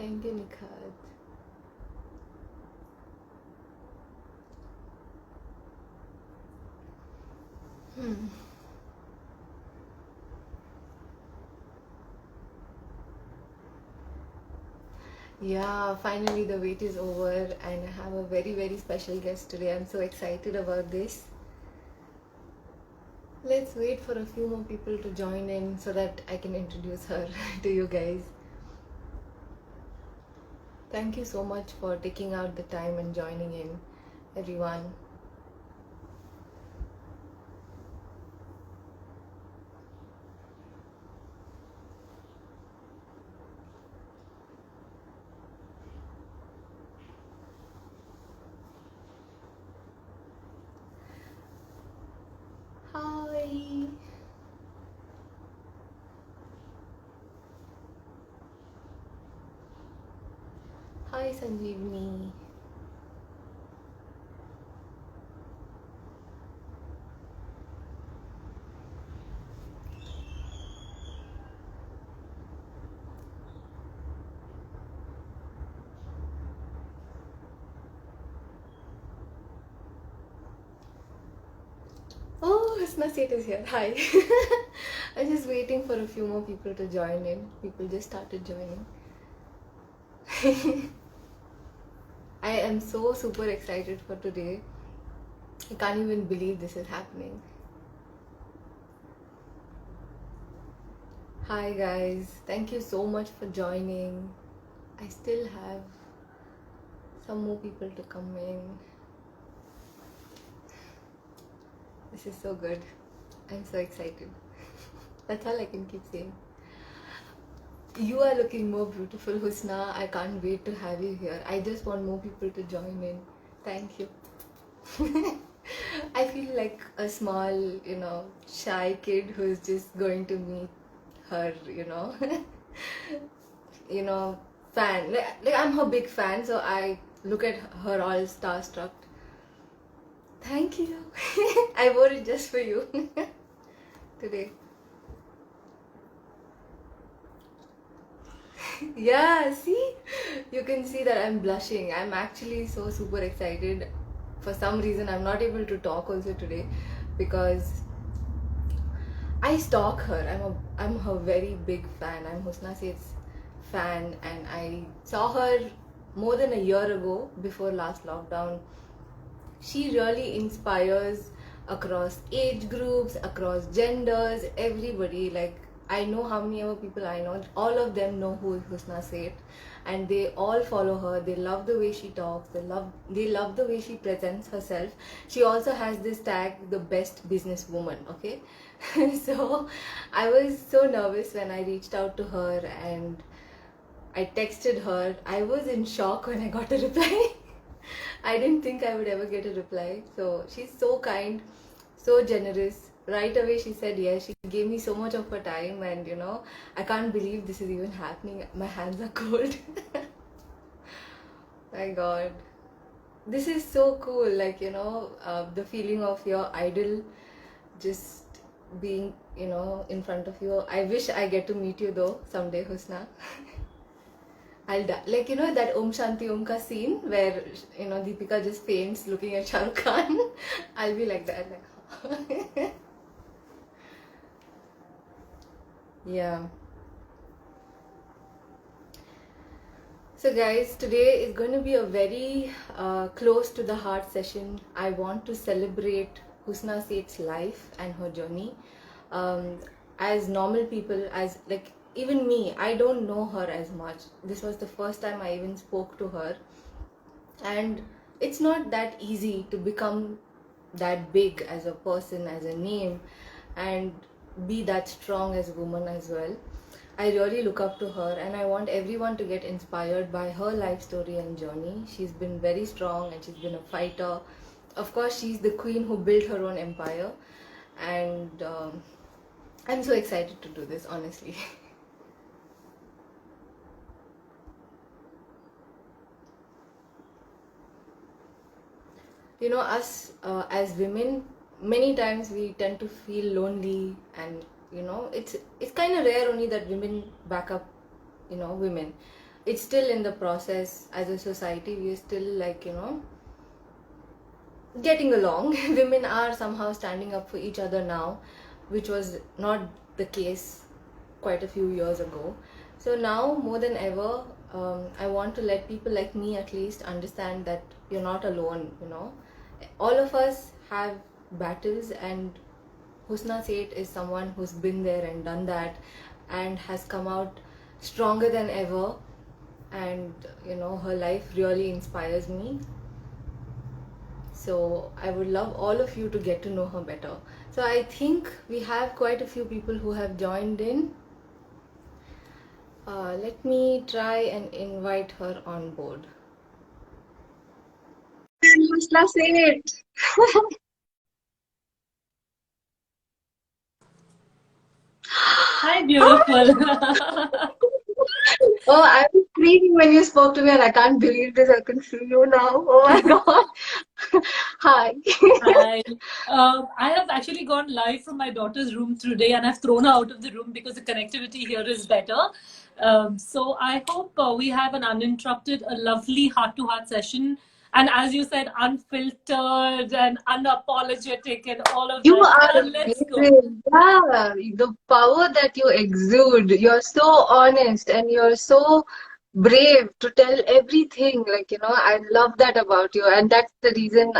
Thank you, Nikhat. Yeah, finally the wait is over, and I have a very, very special guest today. I'm so excited about this. Let's wait for a few more people to join in so that I can introduce her to you guys. Thank you so much for taking out the time and joining in, everyone. Hi. Hi, Sanjeevni. Oh, Hasna Seth is here. Hi. I'm just waiting for a few more people to join in. People just started joining. I am so super excited for today. I can't even believe this is happening. Hi guys, thank you so much for joining. I still have some more people to come in. This is so good. I'm so excited. That's all I can keep saying. You are looking more beautiful, Husna. I can't wait to have you here. I just want more people to join in. Thank you. I feel like a small, shy kid who's just going to meet her, you know, fan. Like I'm her big fan, so I look at her all starstruck. Thank you. I wore it just for you today. Yeah, see? You can see that I'm blushing. I'm actually so super excited. For some reason, I'm not able to talk also today because I stalk her. I'm her very big fan. I'm Husna Seth's fan, and I saw her more than a year ago before last lockdown. She really inspires across age groups, across genders, everybody. Like I know how many other people I know, all of them know who is Husna Seth, and they all follow her. They love the way she talks. They love the way she presents herself. She also has this tag, the best businesswoman. Okay, so I was so nervous when I reached out to her and I texted her. I was in shock when I got a reply. I didn't think I would ever get a reply. So she's so kind, so generous. Right away, she said yes. She gave me so much of her time, and I can't believe this is even happening. My hands are cold. My God. This is so cool. Like, the feeling of your idol just being, in front of you. I wish I get to meet you though someday, Husna. I'll die. Like, that Om Shanti Om ka scene where, Deepika just faints looking at Shah Rukh Khan. I'll be like that. Like, yeah. So, guys, today is going to be a very close to the heart session. I want to celebrate Husna Seth's life and her journey. Um, as normal people, as like even me, I don't know her as much. This was the first time I even spoke to her, and it's not that easy to become that big as a person, as a name, and be that strong as a woman as well. I really look up to her, and I want everyone to get inspired by her life story and journey. She's been very strong and she's been a fighter. Of course, she's the queen who built her own empire, and I'm so excited to do this, honestly. Us as women, many times we tend to feel lonely, and it's kind of rare only that women back up women. it's still in the process. As a society, we are still, like, getting along. Women are somehow standing up for each other now, which was not the case quite a few years ago. So now more than ever, I want to let people like me at least understand that you're not alone. All of us have battles, and Husna Seth is someone who's been there and done that and has come out stronger than ever. And her life really inspires me. So I would love all of you to get to know her better. So I think we have quite a few people who have joined in. Let me try and invite her on board. Husna Seth. Hi, beautiful. Oh, I was screaming when you spoke to me, and I can't believe this. I can see you now. Oh my God. Hi. Hi. I have actually gone live from my daughter's room today, and I've thrown her out of the room because the connectivity here is better. So I hope we have an uninterrupted, a lovely heart-to-heart session. And as you said, unfiltered and unapologetic and all of You that. are Let's go. amazing. Yeah, the power that you exude. You're so honest and you're so brave to tell everything. I love that about you. And that's the reason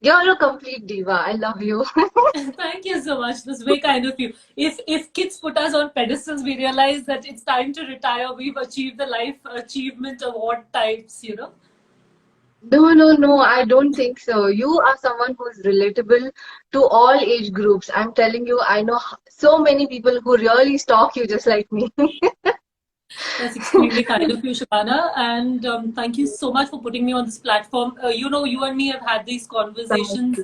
you're a complete diva. I love you. Thank you so much. That's very kind of you. If kids put us on pedestals, we realize that it's time to retire. We've achieved the life achievement award types. No, no, no, I don't think so. You are someone who's relatable to all age groups. I'm telling you, I know so many people who really stalk you just like me. That's extremely kind of you, Shabana. And thank you so much for putting me on this platform. You and me have had these conversations.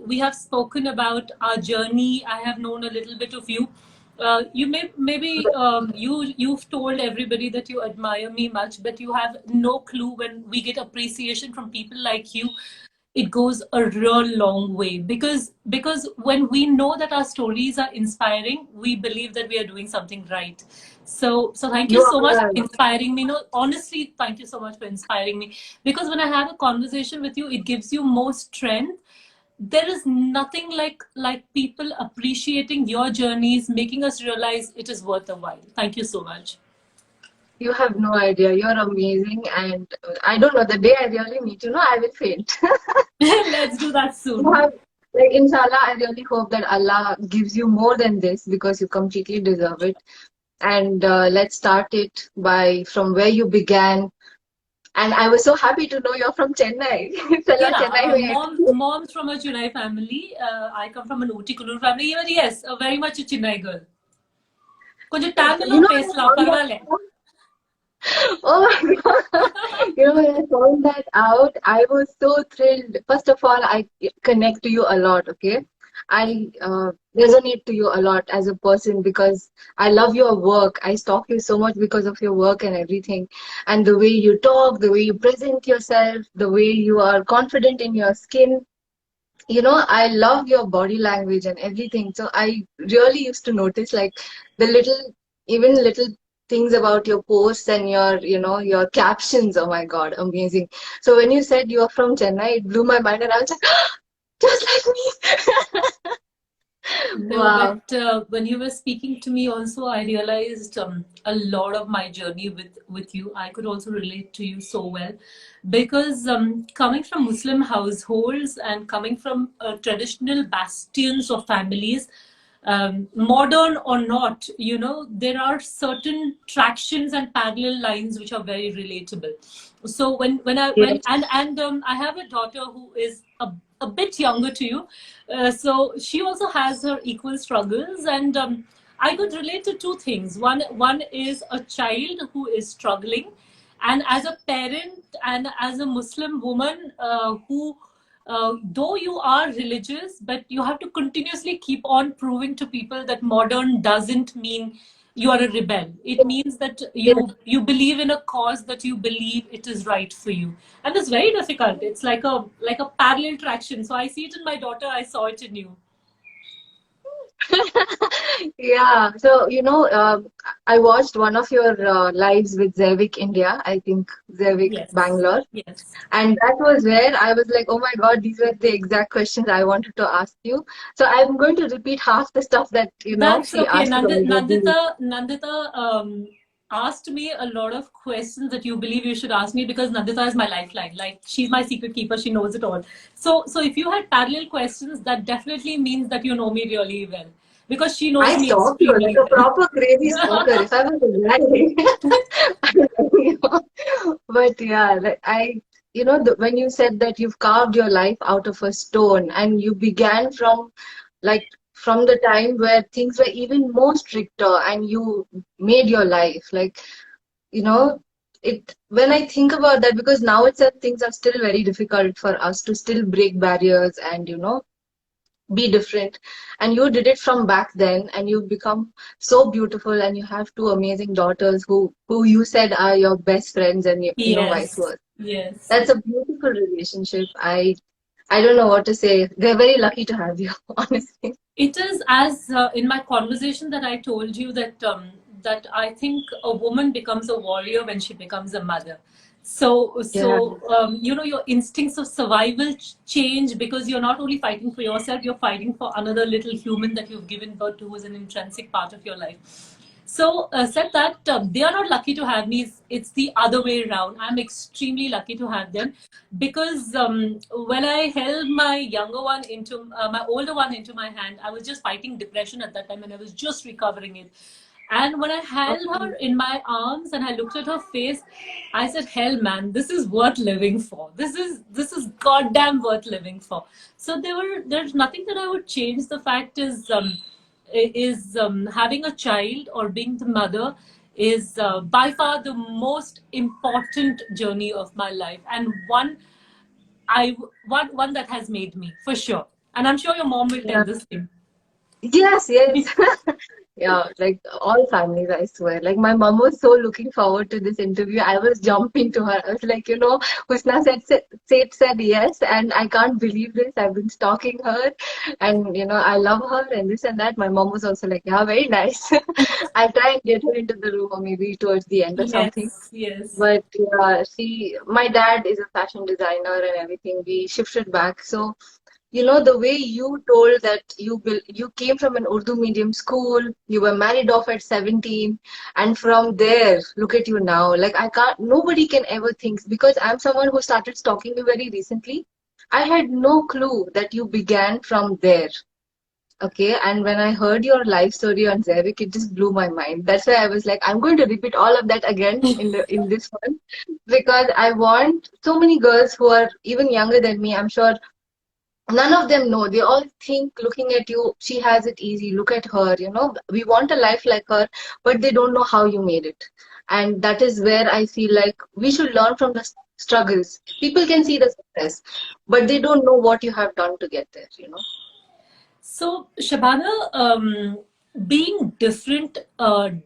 We have spoken about our journey. I have known a little bit of you. You've told everybody that you admire me much, but you have no clue when we get appreciation from people like you. It goes a real long way because when we know that our stories are inspiring, we believe that we are doing something right. So thank you You so much for are. inspiring me. No, honestly, thank you so much for inspiring me, because when I have a conversation with you, it gives you more strength. There is nothing like people appreciating your journeys, making us realize it is worth a while. Thank you so much. You have no idea. You're amazing. And I don't know, the day I really meet you, I will faint. Let's do that You soon. have, inshallah, I really hope that Allah gives you more than this because you completely deserve it. And let's start it by from where you began. And I was so happy to know you're from Chennai. Chalo, Yeah, Chennai mein. mom's from a Chennai family. I come from an Ooty Kunur family. But yes, very much a Chennai girl. கொஞ்சம் You தமிழும் know, when I பேசலாம் found பரவாயில்ல. that oh my God. When I found that out, I was so thrilled. First of all, I connect to you a lot, okay? I resonate to you a lot as a person because I love your work. I stalk you so much because of your work and everything. And the way you talk, the way you present yourself, the way you are confident in your skin. I love your body language and everything. So I really used to notice like the even little things about your posts and your captions. Oh my God, amazing. So when you said you are from Chennai, it blew my mind and I was like, just like me. No, Wow. but when you were speaking to me, also I realized a lot of my journey with you. I could also relate to you so well, because coming from Muslim households and coming from traditional bastions of families, modern or not, there are certain tractions and parallel lines which are very relatable. So when I have a daughter who is a bit younger to you, so she also has her equal struggles, and I could relate to two things. One is a child who is struggling, and as a parent and as a Muslim woman, who though you are religious, but you have to continuously keep on proving to people that modern doesn't mean you are a rebel. It means that Yes. you believe in a cause that you believe it is right for you, and it's very difficult. It's like a parallel traction. So I see it in my daughter. I saw it in you. Yeah. So, I watched one of your lives with Zevik India, I think Zevik Yes. Bangalore. Yes. And that was where I was like, oh my God, these were the exact questions I wanted to ask you. So I'm going to repeat half the stuff that, That's she okay. asked you already. Nandita asked me a lot of questions that you believe you should ask me because Nandita is my lifeline. Like she's my secret keeper. She knows it all. So if you had parallel questions, that definitely means that you know me really well because she knows I me stalked you like extremely a proper crazy stalker. well. If I was a guy, but yeah, like when you said that you've carved your life out of a stone and you began like from the time where things were even more stricter and you made your life like you know it when I think about that, because now itself things are still very difficult for us to still break barriers and be different, and you did it from back then and you've become so beautiful and you have two amazing daughters who you said are your best friends, and vice Yes. versa. Yes. That's a beautiful relationship. I don't know what to say. They're very lucky to have you, honestly. It is as in my conversation that I told you that I think a woman becomes a warrior when she becomes a mother. Yeah. Your instincts of survival change because you're not only fighting for yourself, you're fighting for another little human that you've given birth to, who's an intrinsic part of your life. So, said that they are not lucky to have me. It's the other way around. I'm extremely lucky to have them because when I held my my older one into my hand, I was just fighting depression at that time and I was just recovering it. And when I held her Okay. in my arms and I looked at her face, I said, "Hell, man, this is worth living for. This is goddamn worth living for." So there's nothing that I would change. The fact is having a child or being the mother is by far the most important journey of my life, and I one that has made me for sure. And I'm sure your mom will tell Yeah. the same. Yes, yes. Yeah, like all families, I swear. Like my mom was so looking forward to this interview. I was jumping to her. I was like, Husna said yes, and I can't believe this. I've been stalking her, and I love her and this and that. My mom was also like, yeah, very nice. I'll try and get her into the room, or maybe towards the end or something. Yes, yes. But yeah, my dad is a fashion designer and everything. We shifted back, so. The way you told that you came from an Urdu medium school, you were married off at 17, and from there, look at you now. Like nobody can ever think, because I'm someone who started stalking you very recently. I had no clue that you began from there. Okay, and when I heard your life story on Zevik, it just blew my mind. That's why I was like, I'm going to repeat all of that again in this one, because I want so many girls who are even younger than me. I'm sure none of them know. They all think, looking at you, she has it easy. Look at her, we want a life like her, but they don't know how you made it. And that is where I feel like we should learn from the struggles. People can see the success, but they don't know what you have done to get there. So, Shabana, being different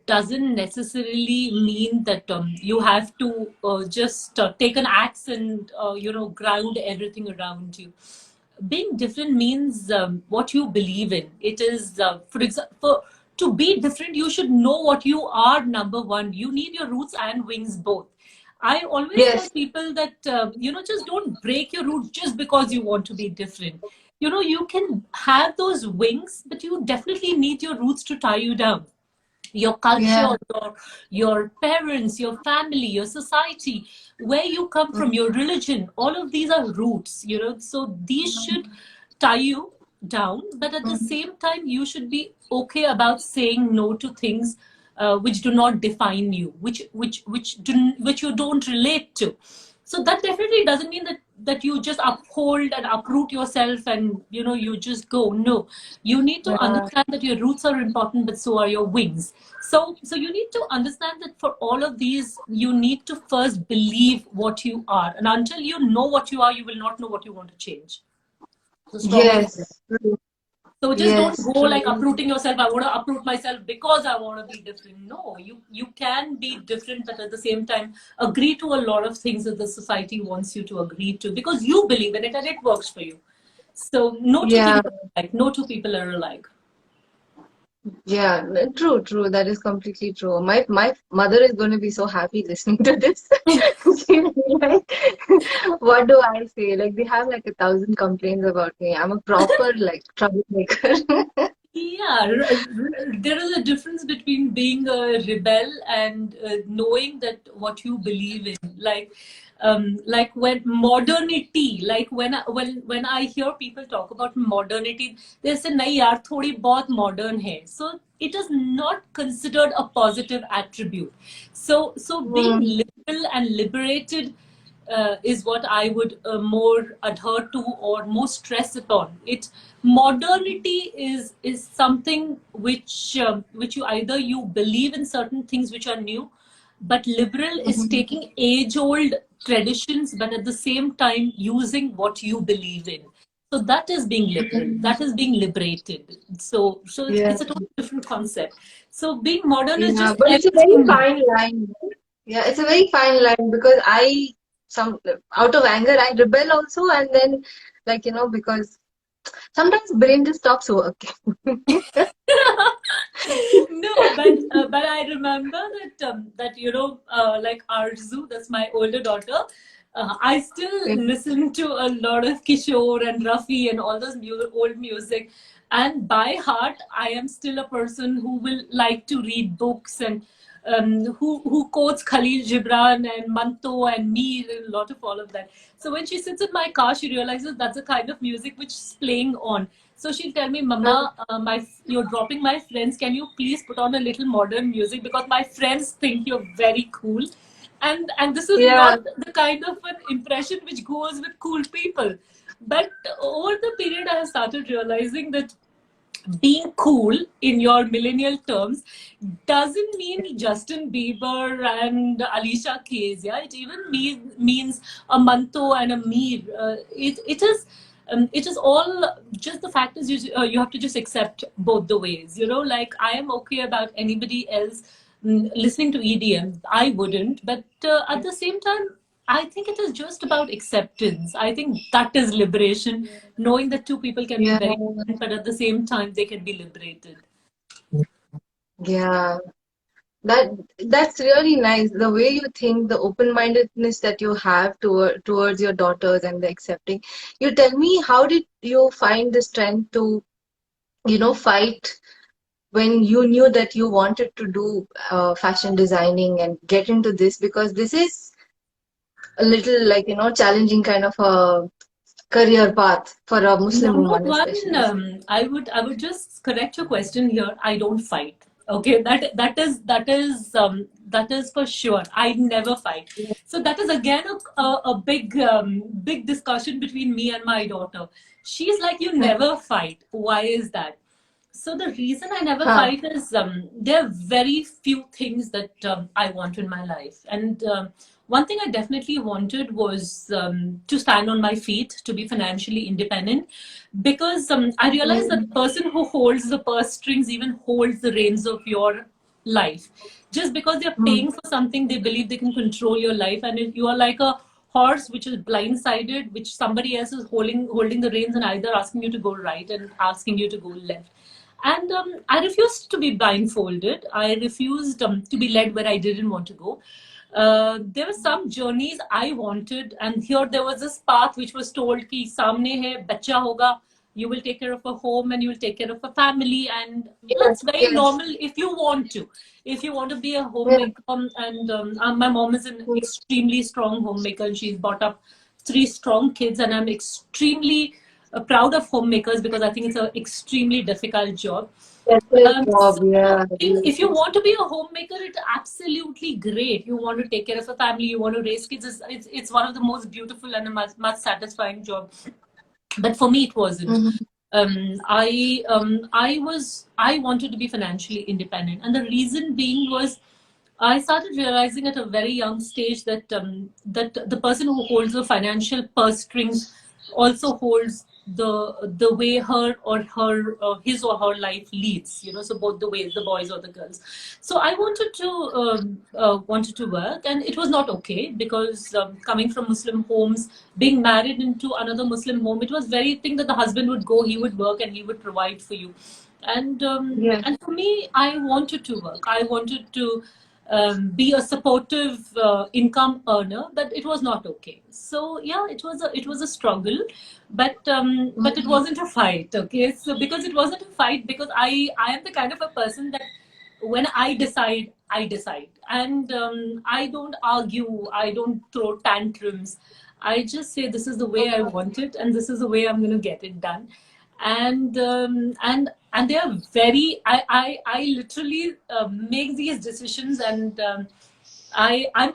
doesn't necessarily mean that you have to just take an axe and ground everything around you. Being different means what you believe in. It is, for example, to be different, you should know what you are. Number one, you need your roots and wings both. I always tell Yes. people that just don't break your roots just because you want to be different. You can have those wings, but you definitely need your roots to tie you down. Your Yeah. culture, your parents, your family, your society, where you come from, your religion, all of these are roots. So these should tie you down, but at the same time, you should be okay about saying no to things which do not define you, which you don't relate to. So that definitely doesn't mean that you just uphold and uproot yourself and you just go. No, you need to Yeah. understand that your roots are important, but so are your wings. So you need to understand that for all of these, you need to first believe what you are, and until you know what you are, you will not know what you want to change. So strongly. Yes. True. So just don't Yes. go like True. uprooting yourself. I want to uproot myself because I want to be different. No, you can be different, but at the same time agree to a lot of things that the society wants you to agree to because you believe in it and it works for you. So no two Yeah. things are alike. No two people are alike. Yeah, true, true. That is completely true. My mother is going to be so happy listening to this. She'll be like, what do I say? Like they have like 1,000 complaints about me. I'm a proper like troublemaker. Yeah, there is a difference between being a rebel and knowing that what you believe in. Like when modernity, like when I hear people talk about modernity, they say, "नहीं यार, थोड़ी बहुत modern है." So it is not considered a positive attribute. So being Hmm. liberal and liberated is what I would more adhere to or more stress upon. It modernity is something which you either you believe in certain things which are new, but liberal is Mhm. taking age old traditions, but at the same time using what you believe in. So that is being liberal. Mhm. That is being liberated. So Yeah, it's a totally different concept. So being modern is yeah, just but it's a very everything new. fine line. Yeah, it's a very fine line because I some out of anger I rebel also, and then like because sometimes brain just stops working. No, but I remember that like Arzu, that's my older daughter. I still listen to a lot of Kishore and Rafi and all those old music, and by heart, I am still a person who will like to read books and who quotes Khalil Gibran and Manto and Mir and a lot of all of that. So when she sits in my car, she realizes that's the kind of music which is playing on. So she'll tell me, "Mama, you're dropping my friends. Can you please put on a little modern music because my friends think you're very cool." And this is Yeah. not the kind of an impression which goes with cool people. But over the period, I have started realizing that being cool in your millennial terms doesn't mean Justin Bieber and Alicia Keys. Yeah, it even means a Manto and a Mir. It is all just the fact is you have to just accept both the ways. Like I am okay about anybody else listening to EDM. I wouldn't, but at the same time, I think it is just about acceptance. I think that is liberation, knowing that two people can be Yeah, very different, but at the same time, they can be liberated. yeah. That's really nice. The way you think, the open-mindedness that you have towards your daughters and the accepting. You tell me, how did you find the strength to, fight when you knew that you wanted to do fashion designing and get into this? Because this is a little like, challenging kind of a career path for a Muslim Number woman, one, especially. I would just correct your question here. I don't fight. Okay, that is for sure. I never fight. So that is again a big discussion between me and my daughter. She's like, you never fight. Why is that? So the reason I never Huh. fight is there are very few things that I want in my life, and one thing I definitely wanted was to stand on my feet, to be financially independent, because I realized that Mm. the person who holds the purse strings even holds the reins of your life. Just because they're Mm. paying for something, they believe they can control your life, and if you are like a horse which is blindsided, which somebody else is holding the reins and either asking you to go right and asking you to go left. And I refused to be blindfolded. I refused to be led where I didn't want to go. There were some journeys I wanted, and here there was this path which was told कि सामने है बच्चा होगा, you will take care of a home and you will take care of a family, and Yes, that's very yes. normal if you want to. If you want to be a Yeah. homemaker, and my mom is an extremely strong homemaker, and she's brought up three strong kids, and I'm extremely proud of homemakers because I think it's an extremely difficult job. That's your So job, yeah. if you want to be a homemaker, it's absolutely great. You want to take care of a family, you want to raise kids. It's one of the most beautiful and a much satisfying job. But for me, it wasn't. Mhm. I wanted to be financially independent, and the reason being was I started realizing at a very young stage that that the person who holds the financial purse strings also holds the way her or her his or her life leads. So both the ways, the boys or the girls. So I wanted to work, and it was not okay because coming from Muslim homes, being married into another Muslim home, it was very thing that the husband would go, he would work, and he would provide for you. Yeah. And for me, I wanted to work. I wanted to be a supportive income earner, but it was not okay. So yeah, it was a struggle, but it Mhm. wasn't a fight. Okay, so because it wasn't a fight, because I am the kind of a person that when I decide, I decide, and I don't argue. I don't throw tantrums. I just say this is the way I want it, and this is the way I'm going to get it done. And they are very. I literally make these decisions, and I I'm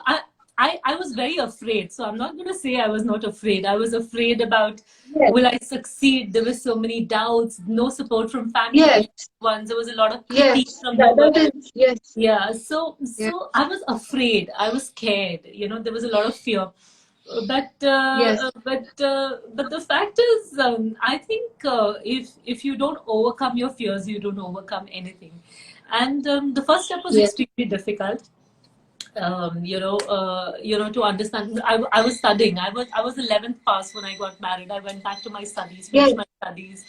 I was very afraid. So I'm not going to say I was not afraid. I was afraid about Yes. will I succeed. There were so many doubts, no support from family or Yes. loved ones. There was a lot of critique Yes. from the That world. is yes. Yeah, so Yes. I was afraid. I was scared. You know, there was a lot of fear. Yes. But the fact is, I think if you don't overcome your fears, you don't overcome anything. And the first step was Yes. extremely difficult. To understand. I was studying. I was 11th pass when I got married. I went back to my studies, Yes. finished my studies,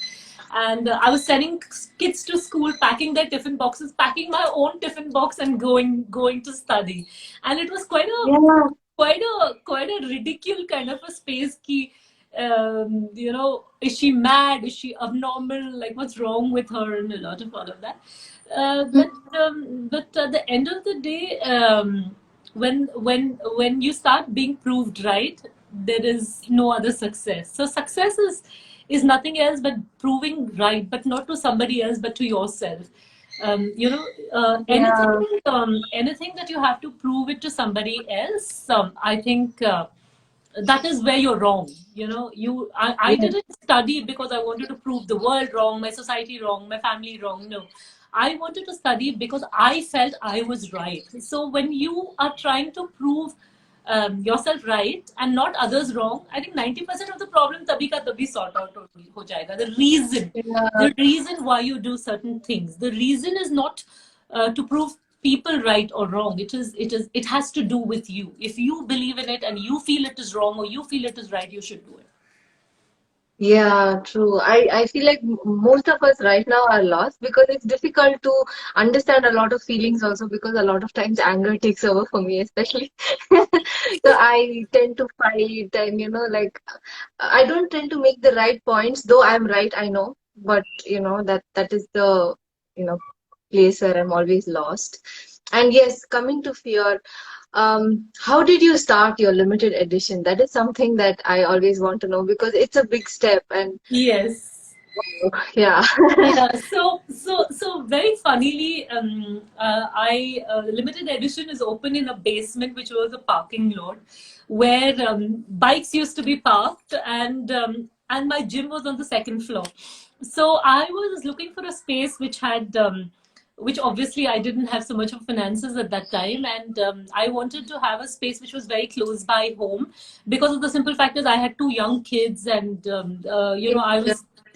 and I was sending kids to school, packing their tiffin boxes, packing my own tiffin box, and going to study. And it was Yeah. quite a ridicule kind of a space. Ki, is she mad? Is she abnormal? Like, what's wrong with her? And a lot of all of that. But at the end of the day, when you start being proved right, there is no other success. So success is nothing else but proving right, but not to somebody else, but to yourself. Yeah. Anything that you have to prove it to somebody else, I think that is where you're wrong. I Yes. didn't study because I wanted to prove the world wrong, my society wrong, my family wrong. No, I wanted to study because I felt I was right. So when you are trying to prove yourself right and not others wrong, I think 90% of the problem tabhi ka tabhi sort out ho jayega. Yeah. The reason why you do certain things, the reason is not to prove people right or wrong. It has to do with you. If you believe in it and you feel it is wrong or you feel it is right, you should do it. Yeah, true. I feel like most of us right now are lost because it's difficult to understand a lot of feelings also because a lot of times anger takes over for me, especially. So I tend to fight and like I don't tend to make the right points, though I'm right, I know, but that is the you know place where I'm always lost. And yes, coming to fear, how did you start your limited edition? That is something that I always want to know because it's a big step and Yes. yeah. Yeah, so very funnily, I limited edition is open in a basement, which was a parking lot, where bikes used to be parked, and my gym was on the second floor. So I was looking for a space which had, which obviously I didn't have so much of finances at that time, and I wanted to have a space which was very close by home because of the simple fact is I had two young kids, and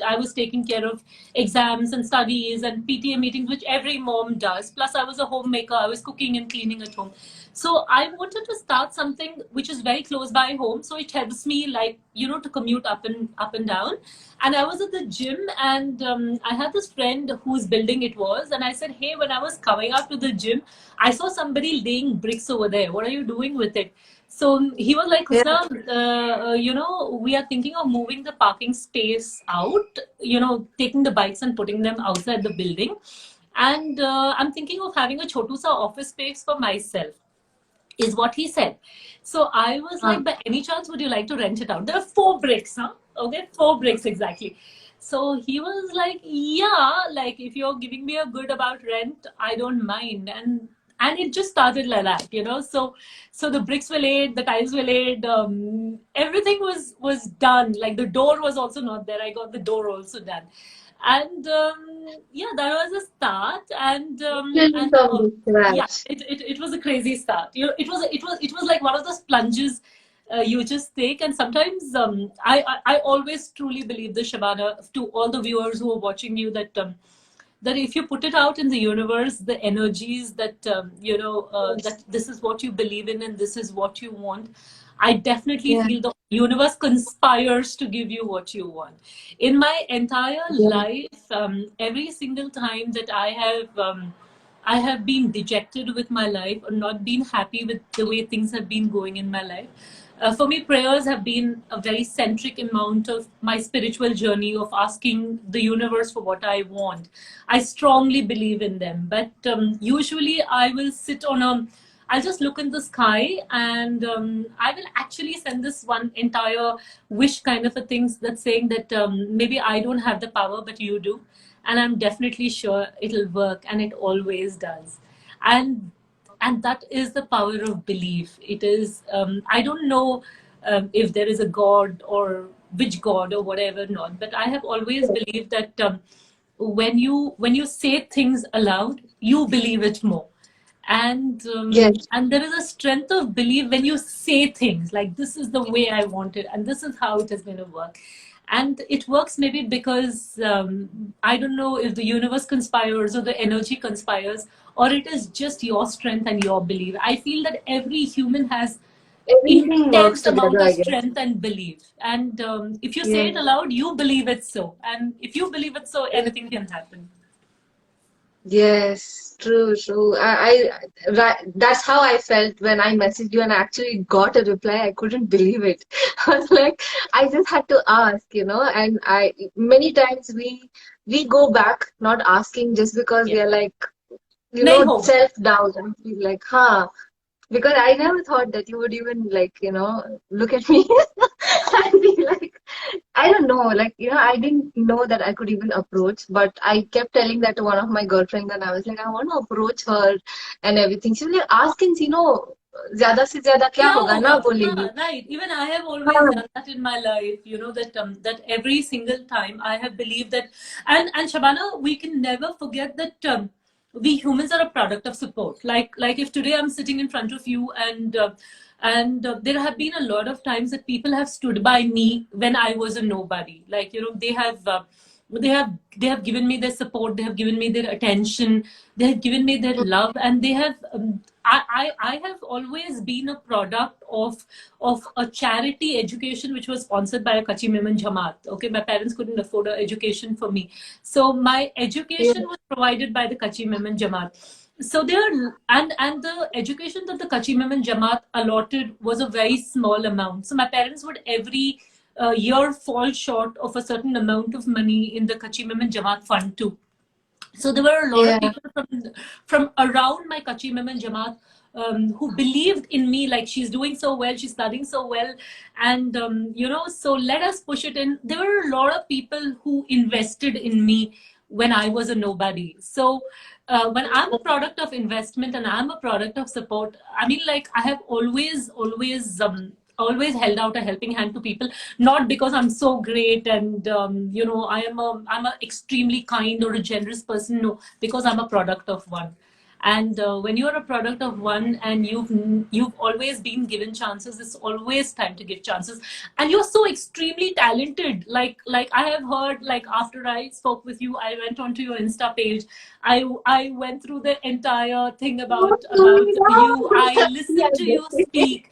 I was taking care of exams and studies and PTA meetings, which every mom does. Plus, I was a homemaker. I was cooking and cleaning at home. So I wanted to start something which is very close by home, so it helps me, like, to commute up and down. And I was at the gym, and I had this friend whose building it was, and I said, "Hey, when I was coming up to the gym, I saw somebody laying bricks over there. What are you doing with it?" So he was like, Yeah. "Husna, we are thinking of moving the parking space out, taking the bikes and putting them outside the building. And I'm thinking of having a chotu sa office space for myself," is what he said. So I was Uh, like, "By any chance, would you like to rent it out?" There are 4 bricks, huh? Okay, 4 bricks exactly. So he was like, "Yeah, like if you're giving me a good about rent, I don't mind." And it just started like that. So the bricks were laid, the tiles were laid, everything was done. Like the door was also not there. I got the door also done, and yeah, that was a start. Literally from And the yeah, scratch. it was a crazy start. It was like one of those plunges you just take. And sometimes I always truly believe this, Shabana, to all the viewers who are watching you, that if you put it out in the universe, the energies that that this is what you believe in and this is what you want. I definitely Yeah. feel the universe conspires to give you what you want. In my entire Yeah. life, every single time that I have been dejected with my life or not been happy with the way things have been going in my life. For me, prayers have been a very centric amount of my spiritual journey of asking the universe for what I want. I strongly believe in them, but usually I will sit on a I'll just look in the sky and I will actually send this one entire wish kind of a thing that's saying that maybe I don't have the power, but you do. And I'm definitely sure it'll work, and it always does. And that is the power of belief. It is, I don't know if there is a God or which God or whatever not, but I have always believed that when you say things aloud, you believe it more, Yes. and there is a strength of belief when you say things like this is the way I want it and this is how it is going to work. And it works maybe because I don't know if the universe conspires or the energy conspires, or it is just your strength and your belief. I feel that every human has Everything works intense amount together, of I guess. strength and belief, and if you say Yeah. it aloud, you believe it so, and if you believe it so, Yeah. anything can happen. Yes, true, true. Right, that's how I felt when I messaged you and I actually got a reply. I couldn't believe it. I was like, I just had to ask, and many times we go back not asking just because Yeah. we are like, Nahi hoga. self-doubt and feel like, huh. Because I never thought that you would even like, look at me and be like, I don't know, like, I didn't know that I could even approach, but I kept telling that to one of my girlfriends and I was like, I want to approach her and everything. She was like, ask and see, ज़्यादा से ज़्यादा क्या क्या होगा होगा ना हाँ बोलेगी. right, even I have always हाँ, done that in my life, you know, that that every single time I have believed that. And Shabana, we can never forget that we humans are a product of support. Like if today I'm sitting in front of you, and there have been a lot of times that people have stood by me when I was a nobody, like, you know, they have given me their support, they have given me their attention, they have given me their love, and they have I have always been a product of a charity education which was sponsored by a Kachi Memon Jamaat. Okay, my parents couldn't afford an education for me, so my yeah, education was provided by the Kachi Memon Jamaat. So there, and the education that the Kachi Memon Jamaat allotted was a very small amount. So my parents would every year fall short of a certain amount of money in the Kachi Memon Jamaat fund too. So there were a lot of yeah, people from around my Kachi Memon Jamaat who believed in me, like she's doing so well, she's studying so well, and you know, so let us push it in. There were a lot of people who invested in me when I was a nobody. So when I'm a product of investment and I'm a product of support, I mean, like I have always held out a helping hand to people, not because I'm so great and you know, I'm a extremely kind or a generous person, no, because I'm a product of one. And when you're a product of one and you've always been given chances, it's always time to give chances. And you're so extremely talented, like I have heard, like after I spoke with you, I went onto your Insta page. I went through the entire thing about you. I listened to you yeah. speak,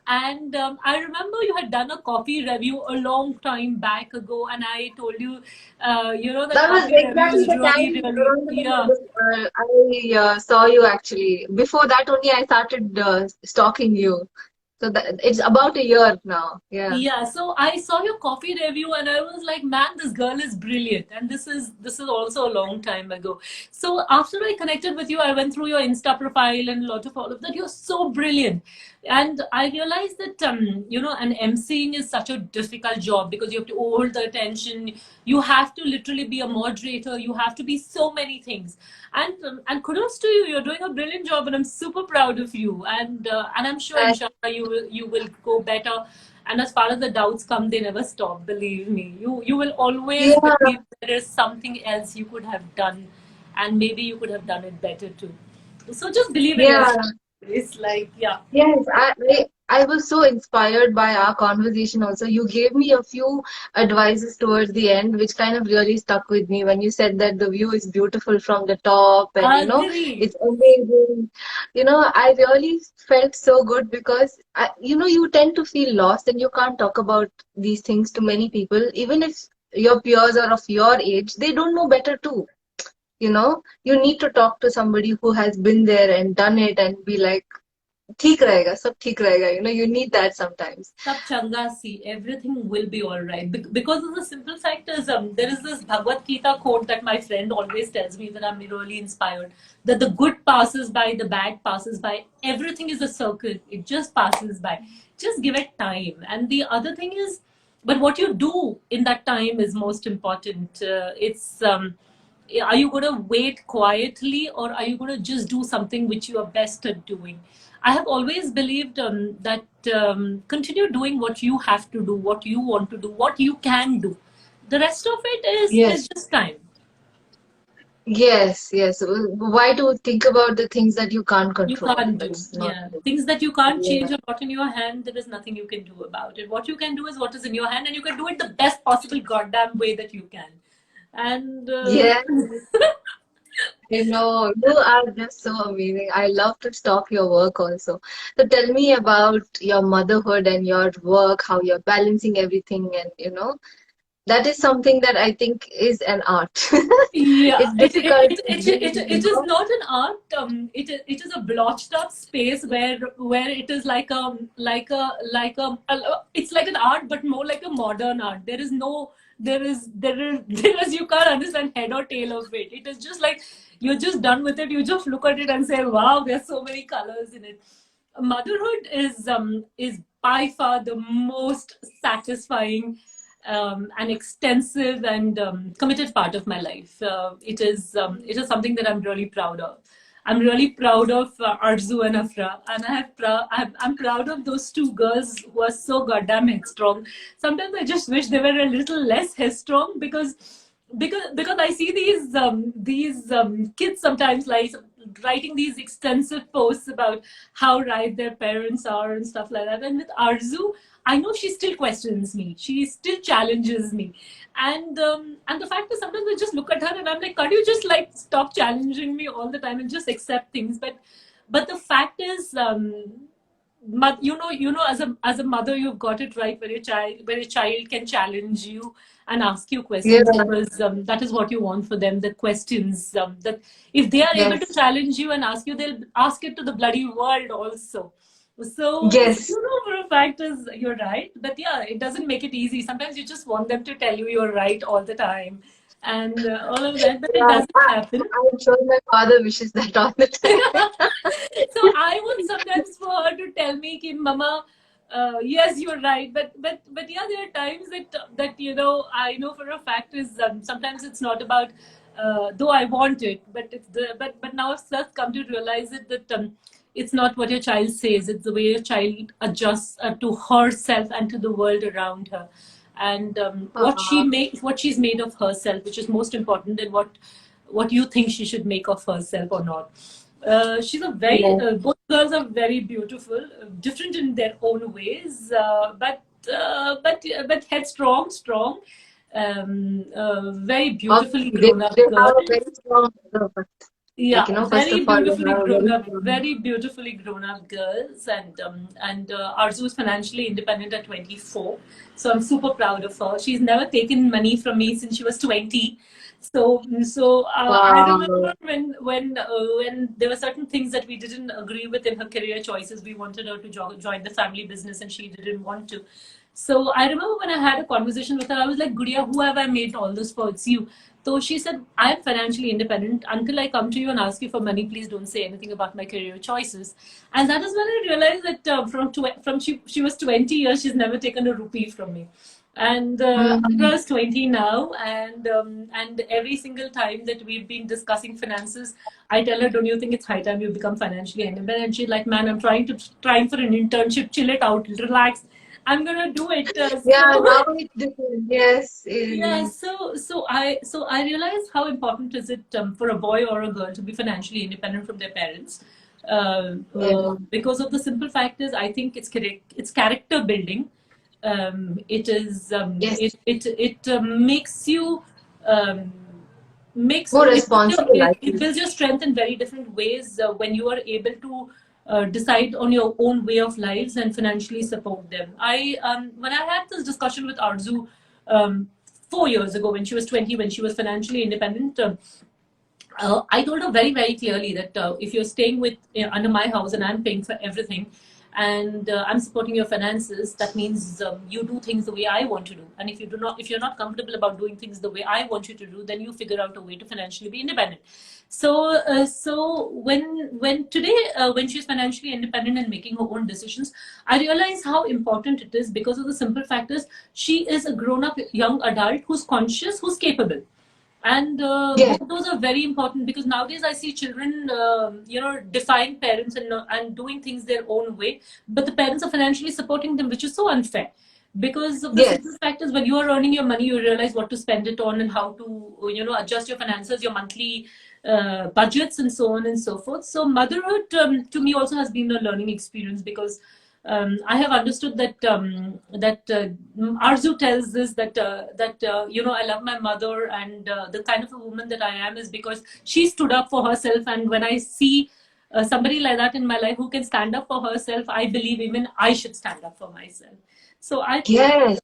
and I remember you had done a coffee review a long time back ago, and I told you, you know, that That was coffee review exactly is the really, time, really, around the yeah. time I saw you actually. Before that only I started stalking you. So it's about a year now. Yeah. Yeah, so I saw your coffee review and I was like, man, this girl is brilliant. And this is also a long time ago. So after I connected with you, I went through your Insta profile and a lot of all of that. You're so brilliant. And I realized that you know, and emceeing is such a difficult job because you have to hold the attention. You have to literally be a moderator. You have to be so many things. And kudos to you. You're doing a brilliant job, and I'm super proud of you. And I'm sure, And inshallah, you will go better. And as far as the doubts come, they never stop. Believe me, you will always yeah, believe there is something else you could have done, and maybe you could have done it better too. So just believe in yeah. yourself. It's like, yeah. Yes, I was so inspired by our conversation also. You gave me a few advices towards the end, which kind of really stuck with me when you said that the view is beautiful from the top and Agree. it's amazing. I really felt so good because you tend to feel lost and you can't talk about these things to many people. Even if your peers are of your age, they don't know better too. You need to talk to somebody who has been there and done it and be like, ठीक रहेगा, सब ठीक रहेगा. You need that sometimes. Sab changa si, everything will be all right. Because of the simple fact is, there is this Bhagavad Gita quote that my friend always tells me that I'm really inspired. That the good passes by, the bad passes by. Everything is a circle. It just passes by. Just give it time. And the other thing is, but what you do in that time is most important. Are you going to wait quietly, or are you going to just do something which you are best at doing? I have always believed that continue doing what you have to do, what you want to do, what you can do. The rest of it Yes. is just time. Yes, yes. Why to think about the things that you can't You control? can't do. That's not Yeah. good. Things that you can't Yeah. change are not in your hand. There is nothing you can do about it. What you can do is what is in your hand, and you can do it the best possible goddamn way that you can. And Yes, you are just so amazing. I love to stalk your work also. So tell me about your motherhood and your work, how you're balancing everything, and that is something that I think is an art. yeah, It's difficult to it is not an art. It is a blotched up space where it is it's like an art, but more like a modern art. There is no there is you can't understand head or tail of it. It is just like you're just done with it. You just look at it and say, wow, there's so many colors in it. Motherhood is by far the most satisfying an extensive and committed part of my life. It is something that I'm really proud of. I'm really proud of Arzu and Afra, and I'm proud of those two girls who are so goddamn headstrong. Sometimes I just wish they were a little less headstrong because I see these kids sometimes like writing these extensive posts about how right their parents are and stuff like that. And with Arzu, I know she still questions me. She still challenges me, and the fact is sometimes I just look at her and I'm like, can't you just like stop challenging me all the time and just accept things? But the fact is, as a mother, you've got it right where a child can challenge you and ask you Yeah, questions because that is what you want for them. The questions that if they are able to yes, challenge you and ask you, they'll ask it to the bloody world also. So yes. for a fact is you're right, but yeah, it doesn't make it easy. Sometimes you just want them to tell you you're right all the time, and all of that, but it Yeah, doesn't happen. I'm sure my father wishes that all the time. So I would sometimes for her to tell me, "Ki Mama, yes, you're right," but yeah, there are times that I know for a fact is sometimes it's not about. Though I want it, but but now I've just come to realize it that it's not what your child says; it's the way your child adjusts to herself and to the world around her, and Uh, what she's made of herself, which is most important, and what you think she should make of herself or not. She's a very yeah. both girls are very beautiful, different in their own ways, but headstrong, strong, very beautifully Obviously, they, grown up they have a girls. very strong mother, but Yeah, first of very all, they beautifully have a grown very up, strong very beautifully grown up girls, and Arzu is financially independent at 24, so I'm super proud of her. She's never taken money from me since she was 20. So I wow. remember when there were certain things that we didn't agree with in her career choices. We wanted her to join the family business, and she didn't want to. So I remember when I had a conversation with her, I was like, Gudiya, who have I made all this for? It's you. So she said, I am financially independent. Until I come to you and ask you for money, please don't say anything about my career choices. And that is when I realized that from she was 20 years, she's never taken a rupee from me. And Mm, Andra is 20 now, and every single time that we've been discussing finances, I tell her, "Don't you think it's high time you become financially independent?" And she's like, "Man, I'm trying for an internship. Chill it out, relax. I'm gonna do it." yeah, now it's different. Yes. Yeah, so I realized how important is it for a boy or a girl to be financially independent from their parents, Yeah. because of the simple fact is I think it's correct. It's character building. It is Yes. it makes you um, makes More it builds responsible, I it feel. builds your strength in very different ways when you are able to decide on your own way of lives and financially support them. I when I had this discussion with Arzu um, 4 years ago when she was 20, when she was financially independent. I told her very, very clearly that if you're staying with under my house and I'm paying for everything, and I'm supporting your finances, that means you do things the way I want to do. And if you're not comfortable about doing things the way I want you to do, then you figure out a way to financially be independent. So when today when she's financially independent and making her own decisions, I realize how important it is because of the simple fact is she is a grown-up young adult who's conscious, who's capable, and Yes, both those are very important because nowadays I see children, defying parents and doing things their own way, but the parents are financially supporting them, which is so unfair. Because of the simple yes, fact is, when you are earning your money, you realize what to spend it on and how to, adjust your finances, your monthly budgets, and so on and so forth. So motherhood to me also has been a learning experience because I have understood that Arzu tells this that I love my mother, and the kind of a woman that I am is because she stood up for herself. And when I see somebody like that in my life who can stand up for herself, I believe even I should stand up for myself. So I think yes,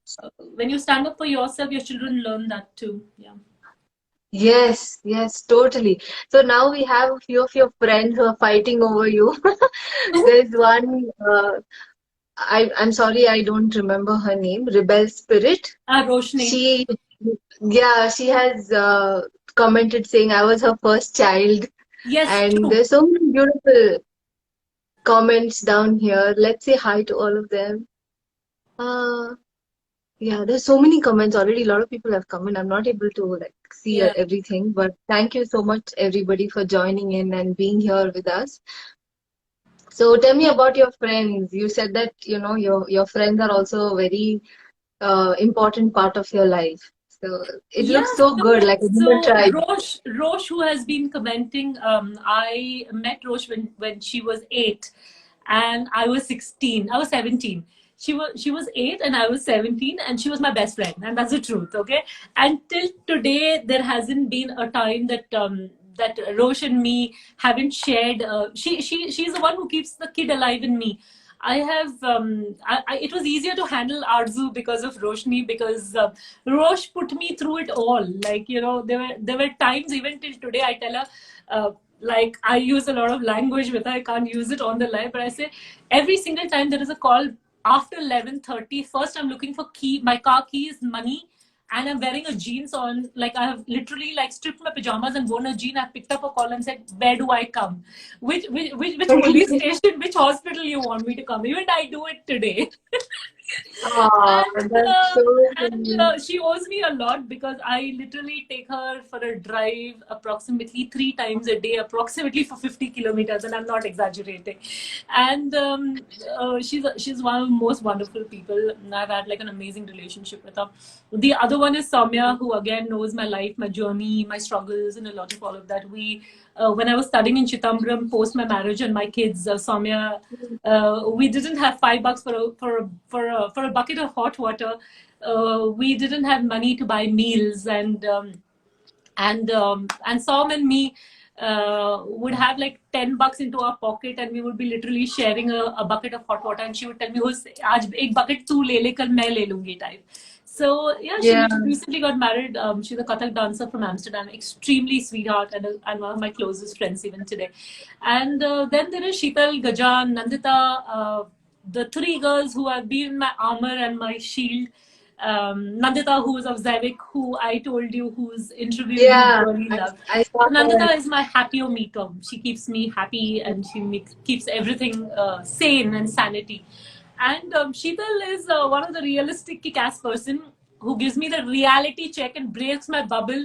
when you stand up for yourself, your children learn that too. Yeah. yes, yes, totally. So now we have a few of your friends who are fighting over you. There's one, I'm sorry, I don't remember her name, Rebel Spirit. Roshni. She, yeah, she has commented saying I was her first child. Yes, And true. there's so many beautiful comments down here. Let's say hi to all of them. Uh, yeah, there's so many comments already. A lot of people have come in. I'm not able to like see Yeah. everything, but thank you so much everybody for joining in and being here with us. So tell me about your friends. You said that your friends are also a very important part of your life. So it Yeah, looks so good, like a human so tribe. Rosh, who has been commenting, I met Rosh when she was 8, and I was 16. I was 17. She was 8, and I was 17, and she was my best friend, and that's the truth. Okay, and till today, there hasn't been a time that Rosh and me haven't shared. She's the one who keeps the kid alive in me. I have it was easier to handle Arzu because of Roshni, because Rosh put me through it all. Like, there were times even till today I tell her, like, I use a lot of language with her. I can't use it on the live, but I say every single time there is a call after 11:30, first I'm looking for my car keys, money, and I'm wearing a jeans on. Like, I have literally like stripped my pajamas and worn a jean. I picked up a call and said, "Where do I come? Which police station, which hospital you want me to come?" Even I do it today. Oh, and that's uh, so and sweet. she owes me a lot because I literally take her for a drive approximately 3 times a day, approximately for 50 kilometers, and I'm not exaggerating. And she's one of the most wonderful people. And I've had like an amazing relationship with her. The other one is Soumya, who again knows my life, my journey, my struggles, and a lot of all of that. When I was studying in Chitambram post my marriage and my kids, Soumya, we didn't have $5 for a bucket of hot water. We didn't have money to buy meals, and Sam and me would have like $10 into our pocket, and we would be literally sharing a bucket of hot water. And she would tell me, "आज एक bucket तू ले ले, कल मैं ले लूंगी" type. So yeah, she Yeah, recently got married. She's a Kathak dancer from Amsterdam, extremely sweetheart, and one of my closest friends even today. And then there is Sheetal, Gajan, Nandita, the three girls who have been my armor and my shield. Nandita, who is of Zavik, who I told you, whose interview you yeah. really I, loved. I saw So that. Nandita is my happy meter. She keeps me happy, and keeps everything sane and sanity. And Sheetal is one of the realistic kick-ass person who gives me the reality check and breaks my bubble.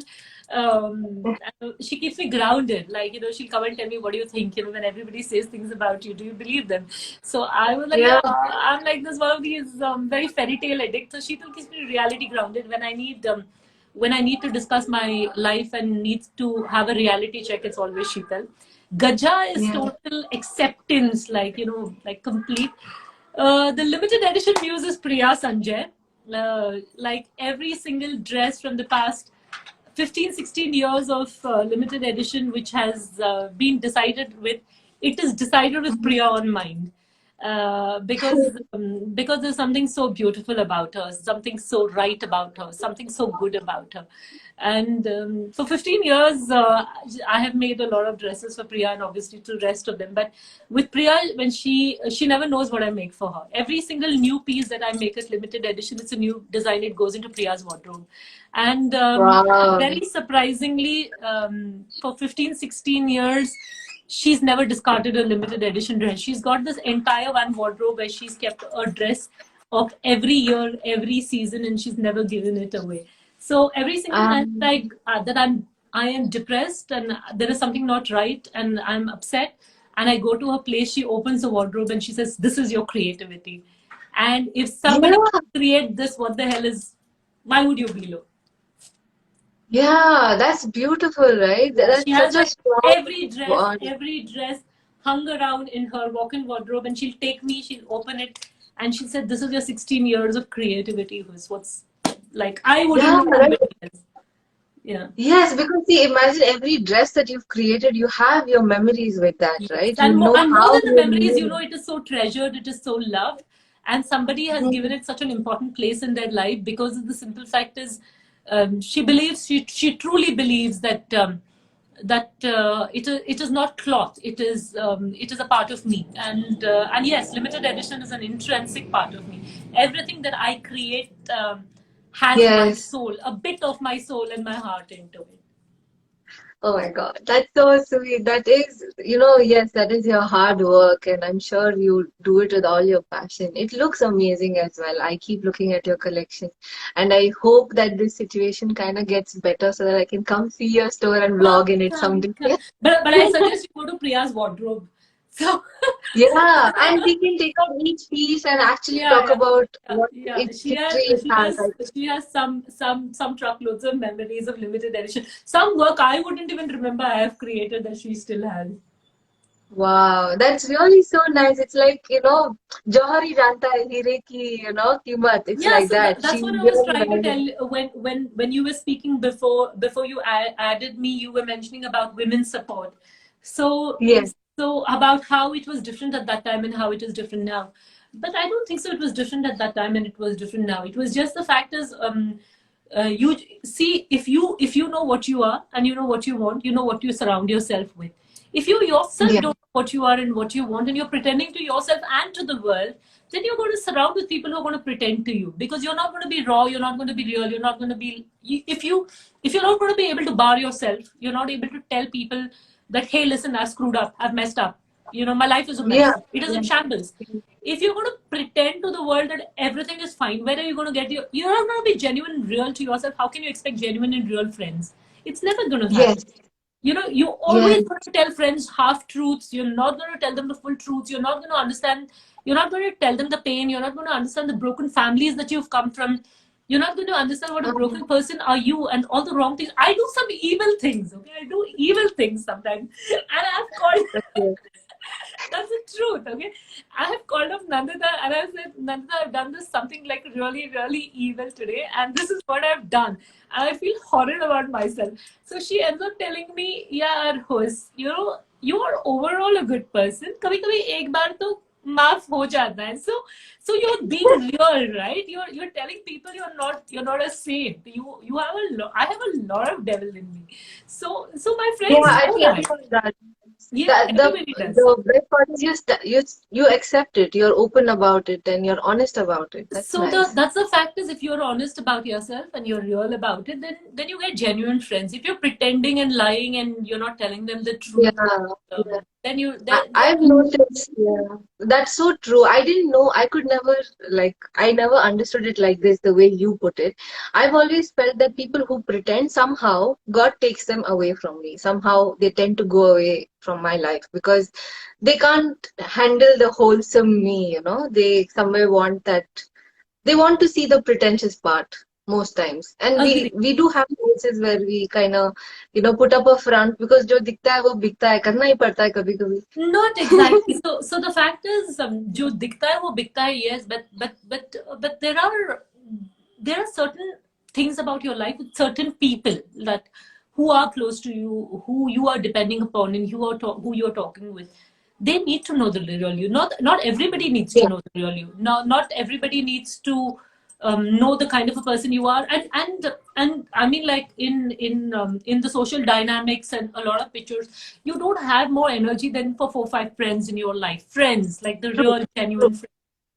She keeps me grounded. Like, she'll come and tell me, "What do you think? When everybody says things about you, do you believe them?" So I was like, Yeah, "Yeah, I'm like this one of these very fairy tale addicts." So Sheetal keeps me reality grounded when I need to discuss my life and need to have a reality check. It's always Sheetal. Gaja is yeah. total acceptance, like complete. The limited edition muse is Priya Sanjay. Like every single dress from the past 15, 16 years of limited edition, which has been decided with, it is decided with Priya on mind. Because there's something so beautiful about her, something so right about her, something so good about her. And for 15 years, I have made a lot of dresses for Priya and obviously to the rest of them. But with Priya, when she never knows what I make for her. Every single new piece that I make as limited edition, it's a new design. It goes into Priya's wardrobe. And Wow. very surprisingly, for 15, 16 years, she's never discarded a limited edition dress. She's got this entire one wardrobe where she's kept a dress of every year, every season, and she's never given it away. So every single time like that I am depressed and there is something not right and I'm upset and I go to her place, she opens the wardrobe and she says, "This is your creativity." And if somebody Yeah. create this, what the hell is? Why would you be low? Yeah, that's beautiful, right? Yeah, she That's has such a like strong bond. every dress hung around in her walk-in wardrobe, and she'll take me, she'll open it, and she said, "This is your 16 years of creativity." What's like I wouldn't Yeah, know right. anybody else. Yeah. Yes, because see, imagine every dress that you've created, you have your memories with that, Yes, right? You know and more how than the you memories, you know, made. it is so treasured, it is so loved, and somebody has given it such an important place in their life because the simple fact is, she believes, she truly believes that it is not cloth, it is a part of me, and yes, limited edition is an intrinsic part of me. Everything that I create has my Yes. soul, a bit of my soul and my heart into it. Oh my God, that's so sweet. That is, yes, that is your hard work, and I'm sure you do it with all your passion. It looks amazing as well. I keep looking at your collection, and I hope that this situation kind of gets better so that I can come see your store and vlog in it Come, someday. come. But I suggest you go to Priya's wardrobe. So Yeah, and we can take out each piece and actually yeah, talk yeah, about yeah, what yeah. its history it has. She has some truckloads of memories of limited edition. Some work I wouldn't even remember I have created that she still has. Wow, that's really so nice. It's like, Johari janta hai heere ki, कीमत. It's Yeah, like so that. that's She what I was really trying to values. tell when you were speaking before you added me, you were mentioning about women's support. So Yes, about how it was different at that time and how it is different now. But I don't think so. It was different at that time and it was different now. It was just the fact is, you see, if you know what you are and you know what you want, you know what you surround yourself with. If you yourself yeah, don't know what you are and what you want, and you're pretending to yourself and to the world, then you're going to surround with people who are going to pretend to you because you're not going to be raw, you're not going to be real, you're not going to be. If you're not going to be able to bar yourself, you're not able to tell people that, hey, listen, I've screwed up, I've messed up. My life is a yeah, mess. It is in shambles. If you're going to pretend to the world that everything is fine, where are you going to get you're not going to be genuine and real to yourself. How can you expect genuine and real friends? It's never going to happen. yes, You yes, always going to tell friends half truths. You're not going to tell them the full truths. You're not going to understand. You're not going to tell them the pain. You're not going to understand the broken families that you've come from. You're not going to understand what a broken person are you and all the wrong things. I do some evil things. Okay, I do evil things sometimes, and I've called. okay. That's the truth, okay? I have called up Nandita and I said, Nandita, I've done this something like really, really evil today, and this is what I've done. And I feel horrid about myself. So she ends up telling me, yeah, host, you are overall a good person. कभी कभी एक बार तो माफ हो जाता है. So you're being real, right? You're telling people you're not a saint. You have I have a lot of devil in me. So my Yeah, friends I know think that. everyone does. Yeah, That everybody does. the best part is you accept it, you're open about it, and you're honest about it. That's So nice. that's the fact is if you're honest about yourself and you're real about it, then you get genuine friends. If you're pretending and lying and you're not telling them the Yeah, truth, yeah. then you I've noticed, yeah, that's so true. I didn't know, I could never, I never understood it like this, the way you put it. I've always felt that people who pretend somehow, God takes them away from me. Somehow they tend to go away from my life because they can't handle the wholesome me, They somewhere want that, they want to see the pretentious part most times. And we agree. we do have cases where we kind of, put up a front because जो दिखता है वो बिकता है करना ही पड़ता है कभी Not exactly. So the fact is, जो दिखता है वो बिकता है, yes, but there are certain things about your life with certain people that who are close to you, who you are depending upon, and who you are talking with. They need to know the real you. Not everybody needs to Yeah. know the real you. Not everybody needs to know the kind of a person you are. And I mean, like in the social dynamics and a lot of pictures, you don't have more energy than for 4 5 friends in your life. Friends, like the True. real True. genuine friends.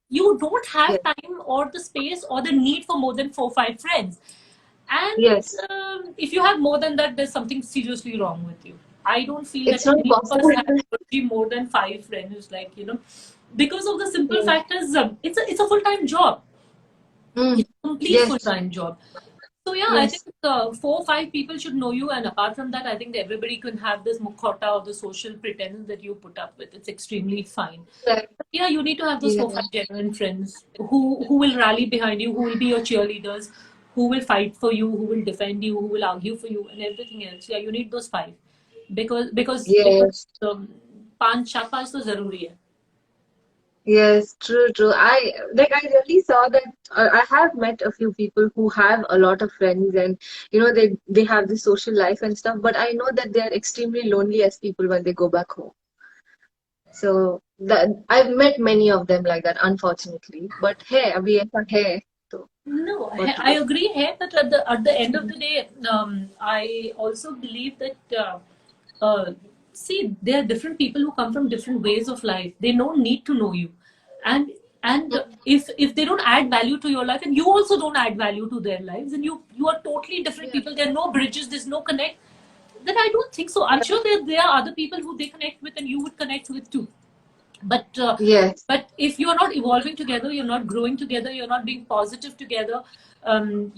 You don't have Yes. time or the space or the need for more than 4 5 friends. And Yes. if you have more than that, there's something seriously wrong with you. I don't feel that It's not any of possible. us have energy more than 5 friends, like, because of the simple Yes. fact is, it's a full-time job. Mm. It's a complete Yes. full-time job. So yeah, I think Yes. 4 5 people should know you, and apart from that, I think everybody can have this mukhota or the social pretense that you put up with. It's extremely fine. Right. But yeah, you need to have those Yeah. 4 5 genuine friends who will rally behind you, who will be your cheerleaders, who will fight for you, who will defend you, who will argue for you, and everything else. Yeah, you need those 5 because Yes. पांच चार पांच तो जरूरी है. Yes, true, true. I really saw that. I have met a few people who have a lot of friends, and they have this social life and stuff. But I know that they are extremely lonely as people when they go back home. So that I've met many of them like that, unfortunately. But hey, abhi aisa hai. So No, what to I do? agree here, but at the end of the day, I also believe that uh, see, there are different people who come from different ways of life. They don't need to know you, and if they don't add value to your life, and you also don't add value to their lives, and you are totally different Yeah. people. There are no bridges. There's no connect. Then I don't think so. I'm sure there are other people who they connect with, and you would connect with too. But Yes. but if you are not evolving together, you're not growing together, you're not being positive together,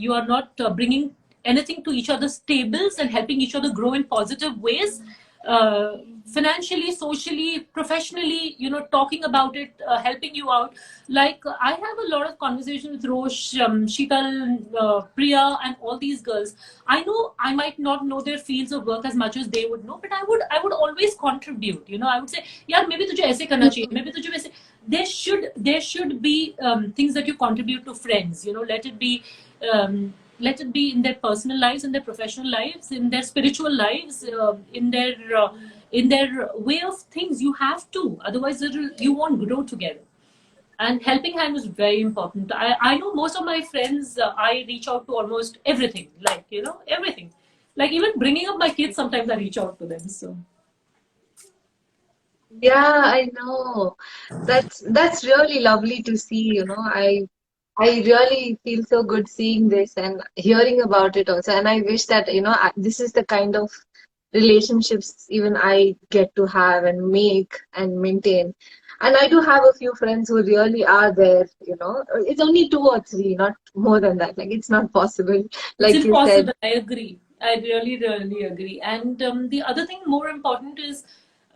you are not bringing anything to each other's tables and helping each other grow in positive ways, uh, financially, socially, professionally, talking about it, helping you out. Like, I have a lot of conversation with Rosh, Sheetal, Priya, and all these girls. I know I might not know their fields of work as much as they would know, but I would always contribute. I would say, yeah, maybe तुझे ऐसे करना चाहिए, maybe तुझे वैसे. There should be things that you contribute to friends. Let it be in their personal lives, in their professional lives, in their spiritual lives, in their way of things. You have to, otherwise you won't grow together. And helping hand is very important. I know most of my friends, I reach out to almost everything, like, everything, like even bringing up my kids, sometimes I reach out to them. So Yeah, I know. That's really lovely to see, I really feel so good seeing this and hearing about it also. And I wish that, this is the kind of relationships even I get to have and make and maintain. And I do have a few friends who really are there. It's only two or three, not more than that. Like, it's not possible, it's like you said. impossible. I agree. I really, really agree. And the other thing more important is,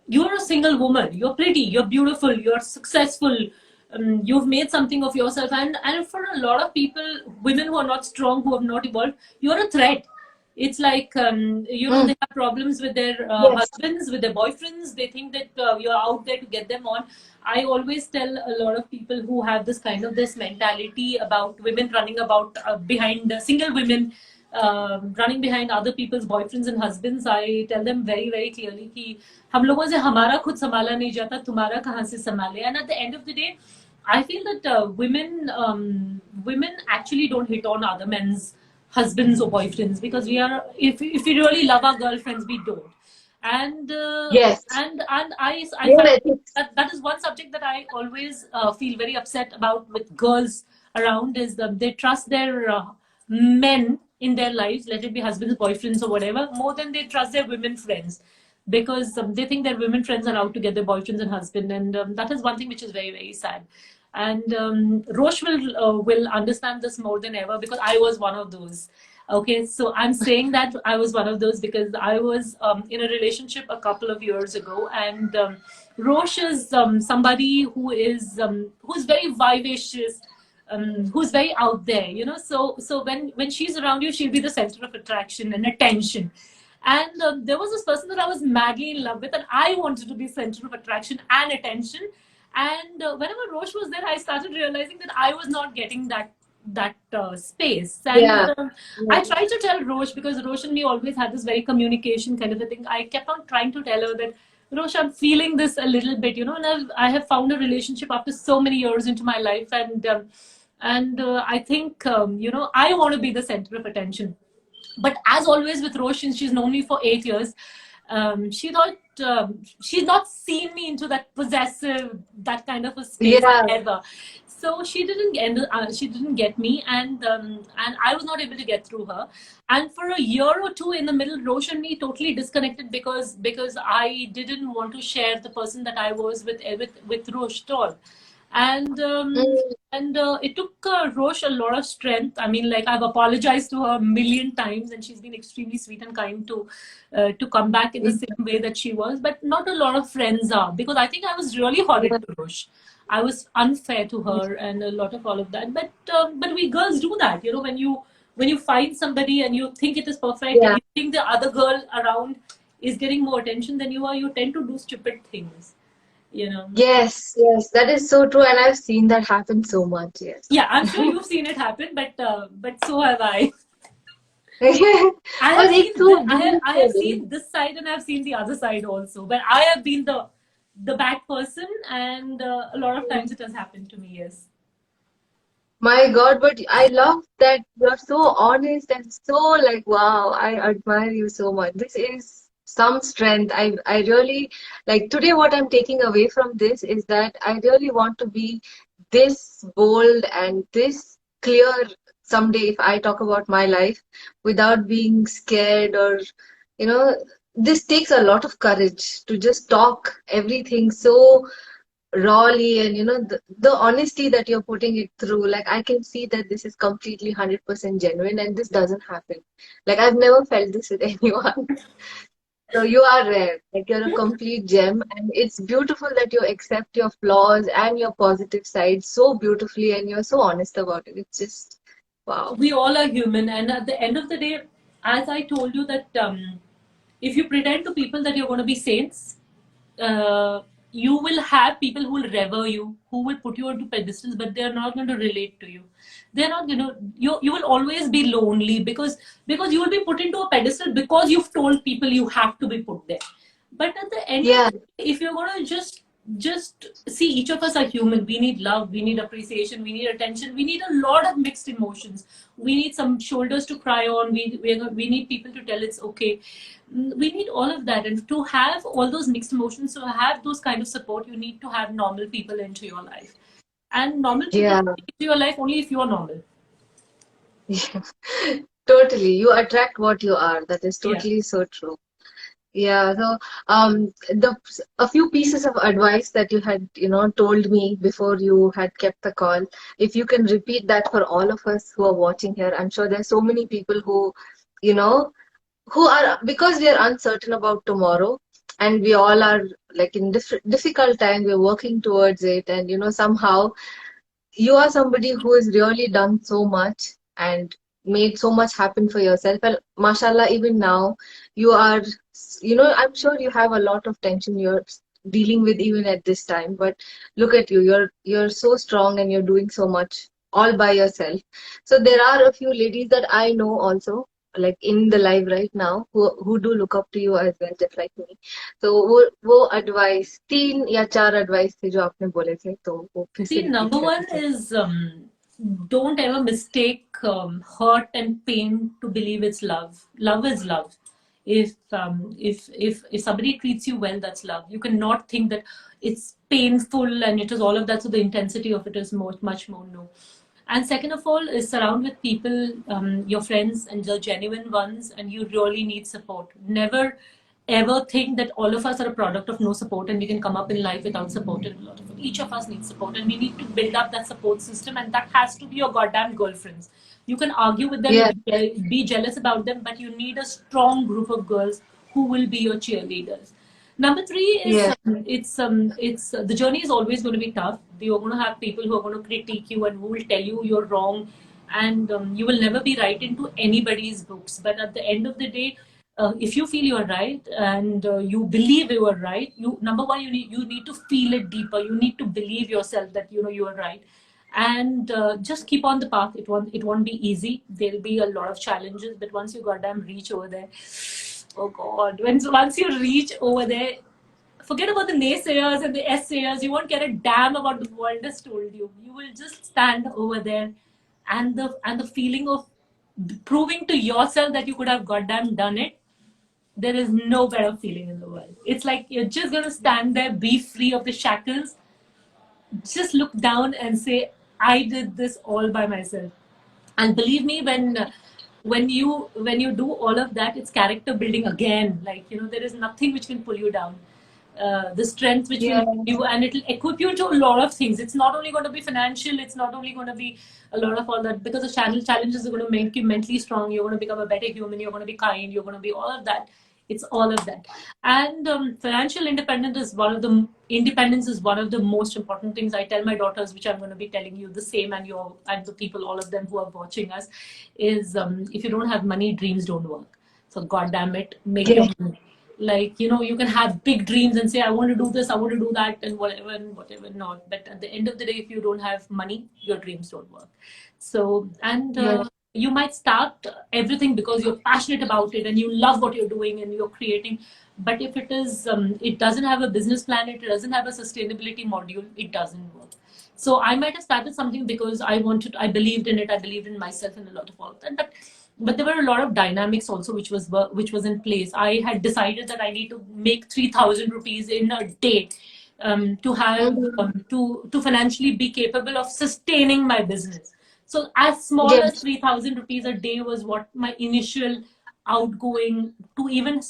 you're a single woman. You're pretty. You're beautiful. You're successful. You've made something of yourself. And for a lot of people, women who are not strong, who have not evolved, you're a threat. It's like, Mm, they have problems with their yes. husbands, with their boyfriends. They think that you're out there to get them on. I always tell a lot of people who have this mentality about women running about behind single women, running behind other people's boyfriends and husbands. I tell them very, very clearly कि हम लोगों से हमारा खुद संभाला नहीं जाता, तुम्हारा कहाँ से संभाले. And at the end of the day, I feel that women actually don't hit on other men's husbands or boyfriends, because if we really love our girlfriends, we don't. And Yes. I No find ethics. that is one subject that I always feel very upset about with girls around, is that they trust their men in their lives, let it be husbands, boyfriends, or whatever, more than they trust their women friends, because they think their women friends are out to get their boyfriends and husband. And that is one thing which is very, very sad. And Rosh will understand this more than ever, because I was one of those. Okay, so I'm saying that I was one of those because I was in a relationship a couple of years ago, and Rosh is somebody who's very vivacious, who's very out there. So when she's around you, she'll be the center of attraction and attention. And there was this person that I was madly in love with, and I wanted to be center of attraction and attention. And whenever Roche was there, I started realizing that I was not getting space. And Yeah. I tried to tell Rosh, because Rosh and me always had this very communication kind of a thing. I kept on trying to tell her that, Rosh, I'm feeling this a little bit, and I have found a relationship after so many years into my life, and I think I want to be the center of attention. But as always with Rosh, since she's known me for 8 years, she thought she's not seen me into that possessive, that kind of a space Yeah. ever. So she didn't get me, and I was not able to get through her. And for a year or two in the middle, Rosh and me totally disconnected because I didn't want to share the person that I was with Rosh at all. And Mm. it took Rosh a lot of strength. I mean, like, I've apologized to her a million times, and she's been extremely sweet and kind to come back in the same way that she was. But not a lot of friends are, because I think I was really horrid to Rosh. I was unfair to her, and a lot of all of that. But we girls do that, when you find somebody and you think it is perfect, and Yeah. you think the other girl around is getting more attention than you are, you tend to do stupid things, you know. Yes, yes, that is so true, and I've seen that happen so much. Yes. Yeah, I'm sure you've seen it happen, but so have I. But it's so I have beautiful. seen this side, and I've seen the other side also. But I have been the bad person, and a lot of times it has happened to me. Yes. My God, but I love that you're so honest and so like, wow, I admire you so much. This is some strength. I really like today what I'm taking away from this is that I really want to be this bold and this clear someday if I talk about my life without being scared or, you know, this takes a lot of courage to just talk everything so rawly and the honesty that you're putting it through, like I can see that this is completely 100% genuine and this doesn't happen. Like I've never felt this with anyone. So you are rare, like you're a complete gem, and it's beautiful that you accept your flaws and your positive side so beautifully and you're so honest about it. It's just wow. We all are human, and at the end of the day, as I told you, that if you pretend to people that you're going to be saints, you will have people who will revere you, who will put you onto pedestals, but they are not going to relate to you. They're not, you will always be lonely, because you will be put into a pedestal because you've told people you have to be put there. But at the end of Yeah, the day, if you're going to just see, each of us are human. We need love, we need appreciation, we need attention, we need a lot of mixed emotions. We need some shoulders to cry on. We need people to tell it's okay. We need all of that, and to have all those mixed emotions, to have those kind of support, you need to have normal people into your life, and normal people yeah. into your life only if you are normal. Totally. You attract what you are. That is Yeah. totally so true. Yeah, so the a few pieces of advice that you had, told me before you had kept the call. If you can repeat that for all of us who are watching here, I'm sure there's so many people who, you know, who are because we are uncertain about tomorrow, and we all are like in difficult time. We're working towards it, and somehow you are somebody who has really done so much and made so much happen for yourself. And mashallah, even now, you are, I'm sure you have a lot of tension you're dealing with even at this time. But look at you, you're so strong and you're doing so much all by yourself. So there are a few ladies that I know also, like in the live right now, who do look up to you as well, just like me. तो वो advice 3 या 4 advice थे जो आपने बोले थे, तो वो फिर से See, रिपीट number कर one दीजिए. is, don't ever mistake hurt and pain to believe it's love. Love is love. If somebody treats you well, that's love. You cannot think that it's painful and it is all of that, so the intensity of it is much more. No. And second of all, is surround with people, your friends and the genuine ones, and you really need support. Never ever think that all of us are a product of no support and we can come up in life without support. And a lot of each of us needs support, and we need to build up that support system, and that has to be your goddamn girlfriends. You can argue with them, you Yeah, can be jealous about them, but you need a strong group of girls who will be your cheerleaders. Number three is, yeah, it's the journey is always going to be tough. You're going to have people who are going to critique you and who will tell you you're wrong, and you will never be right into anybody's books. But at the end of the day, if you feel you are right, and you believe you are right, you, number one, you need to feel it deeper. You need to believe yourself that you are right, and just keep on the path. It won't be easy. There'll be a lot of challenges, but once you goddamn reach over there, oh god, once you reach over there, forget about the naysayers and the essayers. You won't get a damn about the world has told you. You will just stand over there, and the feeling of proving to yourself that you could have goddamn done it. There is no better feeling in the world. It's like you're just gonna stand there, be free of the shackles, just look down and say, I did this all by myself. And believe me, when you do all of that, it's character building again. Like, there is nothing which can pull you down. The strength which will Yeah. give you, and it'll equip you to a lot of things. It's not only going to be financial, it's not only going to be a lot of all that, because the challenges are going to make you mentally strong. You're going to become a better human. You're going to be kind. You're going to be all of that. It's all of that. And financial independence is one of the most important things. I tell my daughters, which I'm going to be telling you the same, and the people, all of them who are watching us, is if you don't have money, dreams don't work. So god damn it, make your Yeah. money. Like, you can have big dreams and say, I want to do this, I want to do that, and whatever not. But at the end of the day, if you don't have money, your dreams don't work. So, and Yeah. you might start everything because you're passionate about it and you love what you're doing and you're creating. But if it doesn't have a business plan, it doesn't have a sustainability module, it doesn't work. So I might have started something because I believed in it, I believed in myself and a lot of all that. But there were a lot of dynamics also which was in place. I had decided that I need to make 3,000 rupees in a day, to have Mhm. to financially be capable of sustaining my business. So as small as Yes. 3,000 rupees a day was what my initial outgoing to even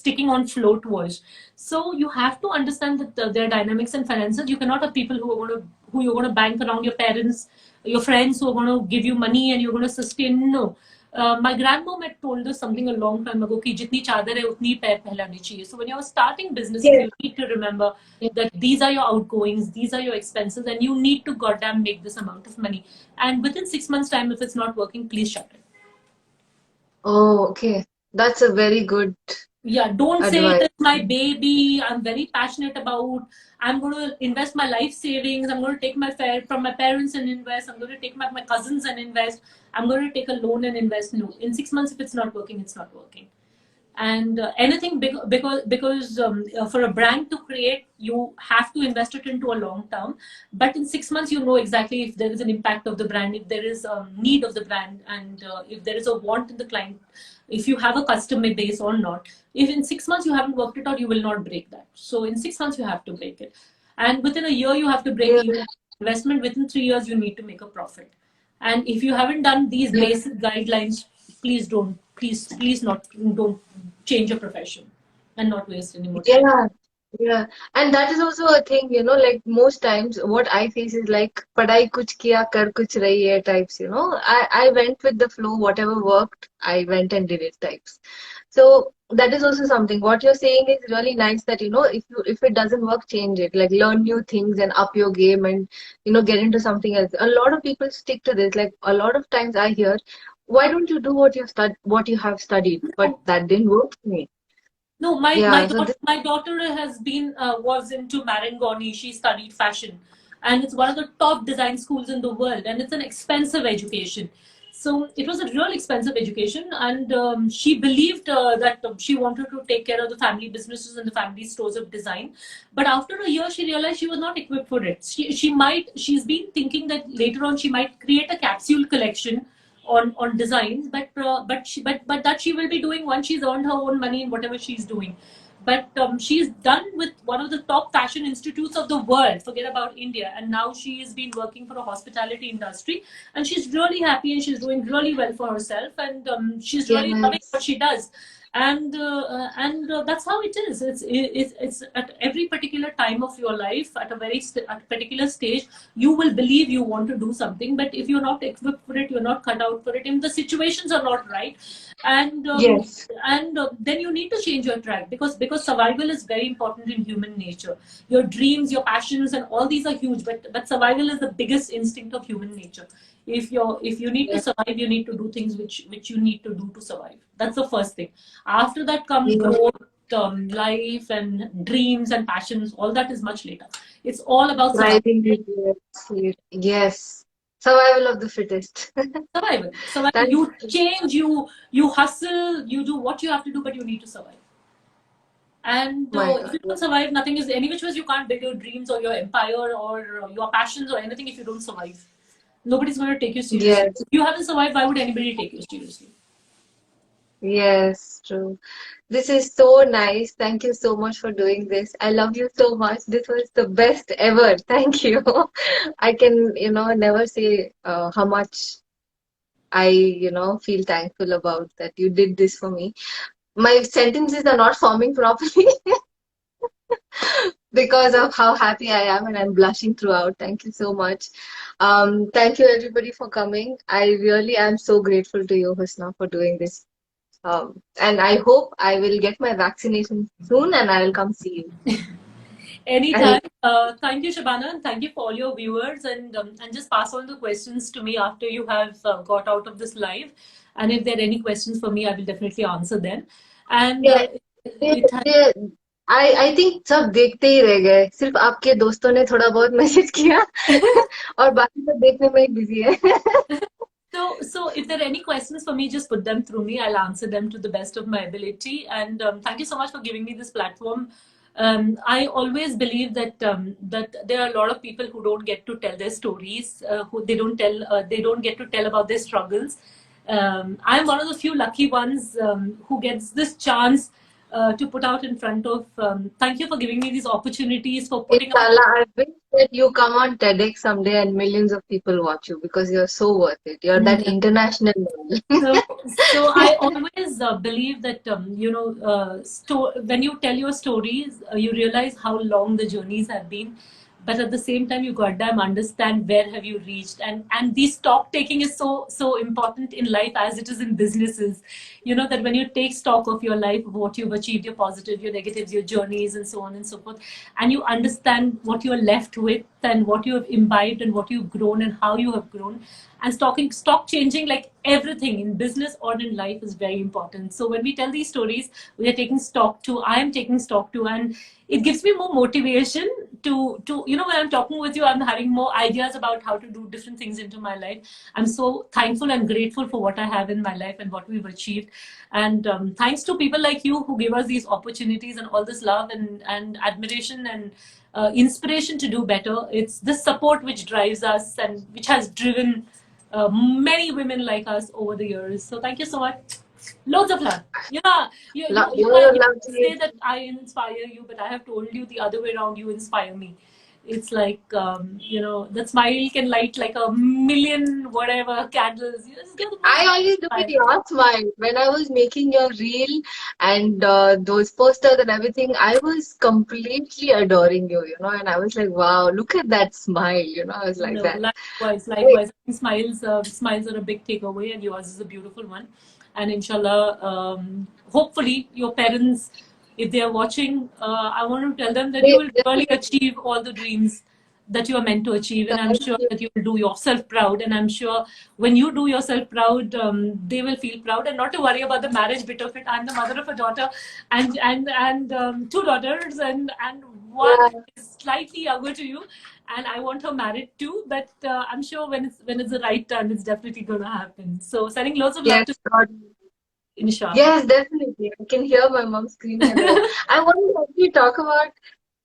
sticking on float was. So you have to understand that their dynamics and finances. You cannot have people who you're going to bank around your parents, your friends who are going to give you money and you're going to sustain. No. My grandmom had told us something a long time ago कि जितनी चादर है उतनी पैर फैलानी चाहिए. So when you're starting businesses, Yes. you need to remember that these are your outgoings, these are your expenses, and you need to goddamn make this amount of money. And within 6 months' time, if it's not working, please shut it. Oh, okay. That's a very good Yeah, don't say it advice. is my baby. I'm very passionate about. I'm going to invest my life savings. I'm going to take my fare from my parents and invest. I'm going to take my cousins and invest. I'm going to take a loan and invest. No, in 6 months, if it's not working, it's not working. And anything big, because for a brand to create, you have to invest it into a long term. But in 6 months, you know exactly if there is an impact of the brand, if there is a need of the brand, and if there is a want in the client, if you have a customer base or not. If in 6 months you haven't worked it out, you will not break that. So in 6 months you have to break it, and within a year you have to break Yeah. even investment. Within 3 years you need to make a profit. And if you haven't done these Yeah. basic guidelines, please not don't change your profession and not waste any more time. Yeah, yeah. And that is also a thing, like most times what I face is like padai kuch kiya kar kuch rahi hai types, I went with the flow, whatever worked, I went and did it types. So that is also something. What you're saying is really nice that, if it doesn't work, change it. Like learn new things and up your game and, get into something else. A lot of people stick to this. Like a lot of times I hear, why don't you do what you have studied? But that didn't work for me. No, my Yeah, so this, my daughter has been was into Marangoni. She studied fashion, and it's one of the top design schools in the world, and it's an expensive education. So it was a real expensive education, and she believed that she wanted to take care of the family businesses and the family stores of design. But after a year, she realized she was not equipped for it. She's been thinking that later on she might create a capsule collection on designs, but that she will be doing once she's earned her own money in whatever she's doing. But she's done with one of the top fashion institutes of the world. Forget about India, and now she has been working for a hospitality industry, and she's really happy and she's doing really well for herself, and she's really loving what yes, she does. And that's how it is. It's at every particular time of your life, at a particular stage, you will believe you want to do something, but if you're not equipped for it, you're not cut out for it, if the situations are not right, and yes, then you need to change your track, because survival is very important in human nature. Your dreams, your passions, and all these are huge, but survival is the biggest instinct of human nature. If you need to yes, survive, you need to do things which you need to do to survive. That's the first thing. After that comes yes. growth, life, and dreams and passions. All that is much later. It's all about survival. Thriving is yes, yes. Survival of the fittest. Survival. Survival. That's You change, you hustle, you do what you have to do, but you need to survive. And my if God. you don't survive, nothing is any which ways you can't build your dreams or your empire or your passions or anything if you don't survive. Nobody's going to take you seriously. Yes, If you haven't survived, why would anybody take you seriously? yes, true. This is so nice. Thank you so much for doing this. I love you so much. This was the best ever. Thank you. I can, never say how much I, feel thankful about that you did this for me. My sentences are not forming properly because of how happy I am and I'm blushing throughout. Thank you so much. Thank you everybody for coming. I really am so grateful to you, Husna, for doing this. And I hope I will get my vaccination soon and I will come see you. Anytime. Thank you, Shabana, and thank you for all your viewers. And just pass on the questions to me after you have got out of this live. And if there are any questions for me, I will definitely answer them. And Yeah, ये it has ये I think सब देखते ही रह गए सिर्फ आपके दोस्तों ने थोड़ा बहुत मैसेज किया और बाकी सब देखने में ही बिजी है So if there are any questions for me, just put them through me. I'll answer them to the best of my ability. And thank you so much for giving me this platform. I always believe that there are a lot of people who don't get to tell their stories, who they don't get to tell about their struggles. I'm one of the few lucky ones who gets this chance to put out in front of. Thank you for giving me these opportunities for putting out. Inshallah, I wish that you come on TEDx someday and millions of people watch you because you're so worth it. You're that international level. So I always believe that when you tell your stories, you realize how long the journeys have been, but at the same time, you goddamn understand where have you reached, and the stock taking is so important in life as it is in businesses. You know that when you take stock of your life, of what you've achieved, your positive, your negatives, your journeys, and so on and so forth, and you understand what you're left with and what you have imbibed and what you've grown and how you have grown, and stock changing, like everything in business or in life, is very important. So when we tell these stories, we are taking stock too. I am taking stock too, and it gives me more motivation to when I'm talking with you, I'm having more ideas about how to do different things into my life. I'm so thankful and grateful for what I have in my life and what we've achieved. And thanks to people like you who give us these opportunities and all this love and admiration and inspiration to do better. It's this support which drives us and which has driven many women like us over the years. So thank you so much. Loads of love. Yeah, you say Lovely. that I inspire you, but I have told you the other way around. You inspire me. It's like that smile can light like a million whatever candles. You're the most I always look at inspiring. your smile. When I was making your reel and those posters and everything, I was completely adoring you, and I was like, wow, look at that smile, I was like No, that. likewise, Hey, likewise. I think smiles are a big takeaway, and yours is a beautiful one. And inshallah, hopefully, your parents, if they are watching, I want to tell them that you will really definitely. achieve all the dreams that you are meant to achieve, and I'm Thank sure you. that you will do yourself proud. And I'm sure when you do yourself proud, they will feel proud. And not to worry about the marriage bit of it. I'm the mother of a daughter, and two daughters, and one Yeah, is slightly younger to you, and I want her married too. But I'm sure when it's the right time, it's definitely going to happen. So sending loads of love yes, to God. inshallah. Yes, definitely. I can hear my mom screaming at the back. I want to actually talk about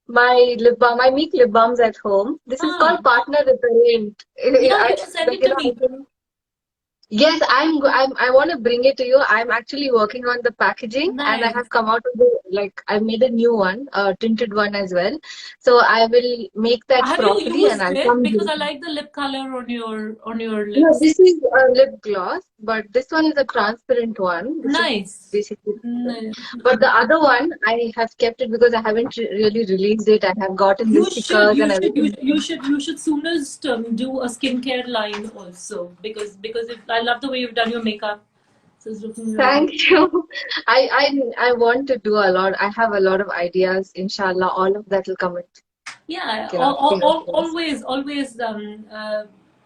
my lip balm. I make lip balms at home. This is Ah, called Partner Repellent. yeah, you should send Like, it to I me. can Yes, I want to bring it to you. I'm actually working on the packaging and I Nice. have come out with I made a new one, a tinted one as well. So I will make that Have you properly and used I'll it? come Because give I it. like the lip color on your No, lips. this is a lip gloss, but this one is a transparent one. This is Nice. basically different. Nice. But the other one, I have kept it because I haven't really released it. I have gotten the You should, stickers and you should, you everything. should, you should, you should soonest do a skincare line also because I love the way you've done your makeup. So it's looking really Thank you. I want to do a lot. I have a lot of ideas. Inshallah, all of that will come at, yeah. fingers crossed. Always.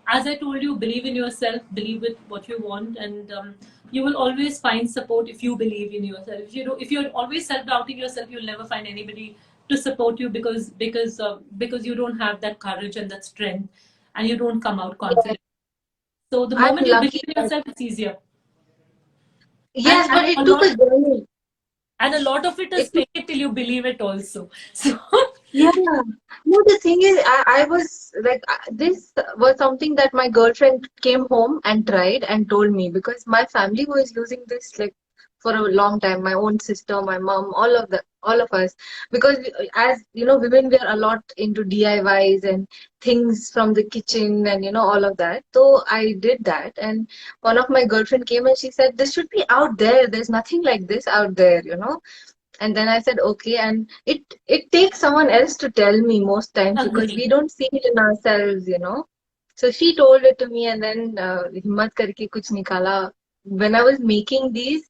As I told you, believe in yourself, believe with what you want, and you will always find support if you believe in yourself. If you're always self-doubting yourself, you'll never find anybody to support you because you don't have that courage and that strength, and you don't come out Yes, confident. So the I'm moment you lucky believe in that, yourself, it's easier. yes, but And it a took lot a journey. and a lot of it is It took, fake it till you believe it also. So yeah. No, the thing is, I was like, this was something that my girlfriend came home and tried and told me, because my family was using this like for a long time. My own sister, my mom, all of us, because as you know, women were a lot into DIYs and things from the kitchen and all of that. So I did that, and one of my girlfriend came and she said, "This should be out there. There's nothing like this out there." And then I said, okay. And it takes someone else to tell me most times, because agree. we don't see it in ourselves. So she told it to me, and then himmat karke kuch nikala. When I was making these,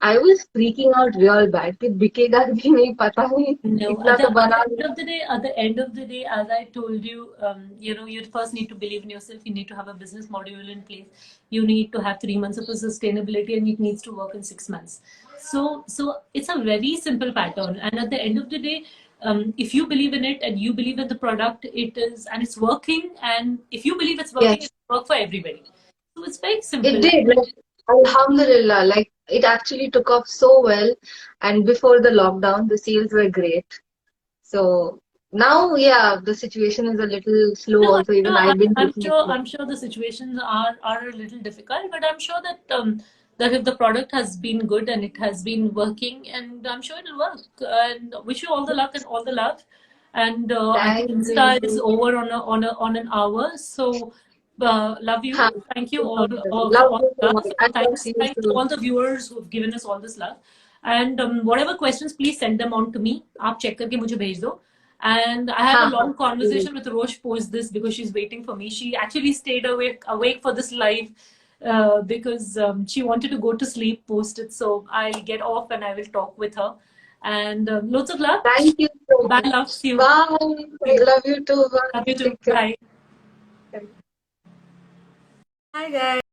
I was freaking out real bad. कि बिकेगा कि नहीं पता नहीं. No, इतना तो at the बना end लिया. of the day, at the end of the day, as I told you, you first need to believe in yourself. You need to have a business model in place. You need to have 3 months of a sustainability, and it needs to work in 6 months. So it's a very simple pattern. And at the end of the day, if you believe in it and you believe in the product, it is and it's working. And if you believe it's working, it Yes, will work for everybody. So it's very it simple. did. Like, Alhamdulillah, like it actually took off so well. And before the lockdown, the sales were great. So now, yeah, the situation is a little slow No, also. Even I've been I'm taking it sure. slow. I'm sure the situations are a little difficult, but I'm sure that that if the product has been good and it has been working, and I'm sure it'll work. And wish you all the luck and all the love. And I think Thank Insta is you. over on an hour, so love you. Ha, Thank you all for love all you the so much. love. I love Thanks, you thanks to too. all the viewers who've given us all this love. And whatever questions, please send them on to me. आप check करके मुझे भेज दो. And I have a Ha, ha. long conversation with Roche post this because she's waiting for me. She actually stayed awake for this live because she wanted to go to sleep post it. So I'll get off and I will talk with her. And loads of love. Thank you so Bye, much. love. See you. Bye. I love you too. Love Bye. you too. Take care. Bye. Hi guys.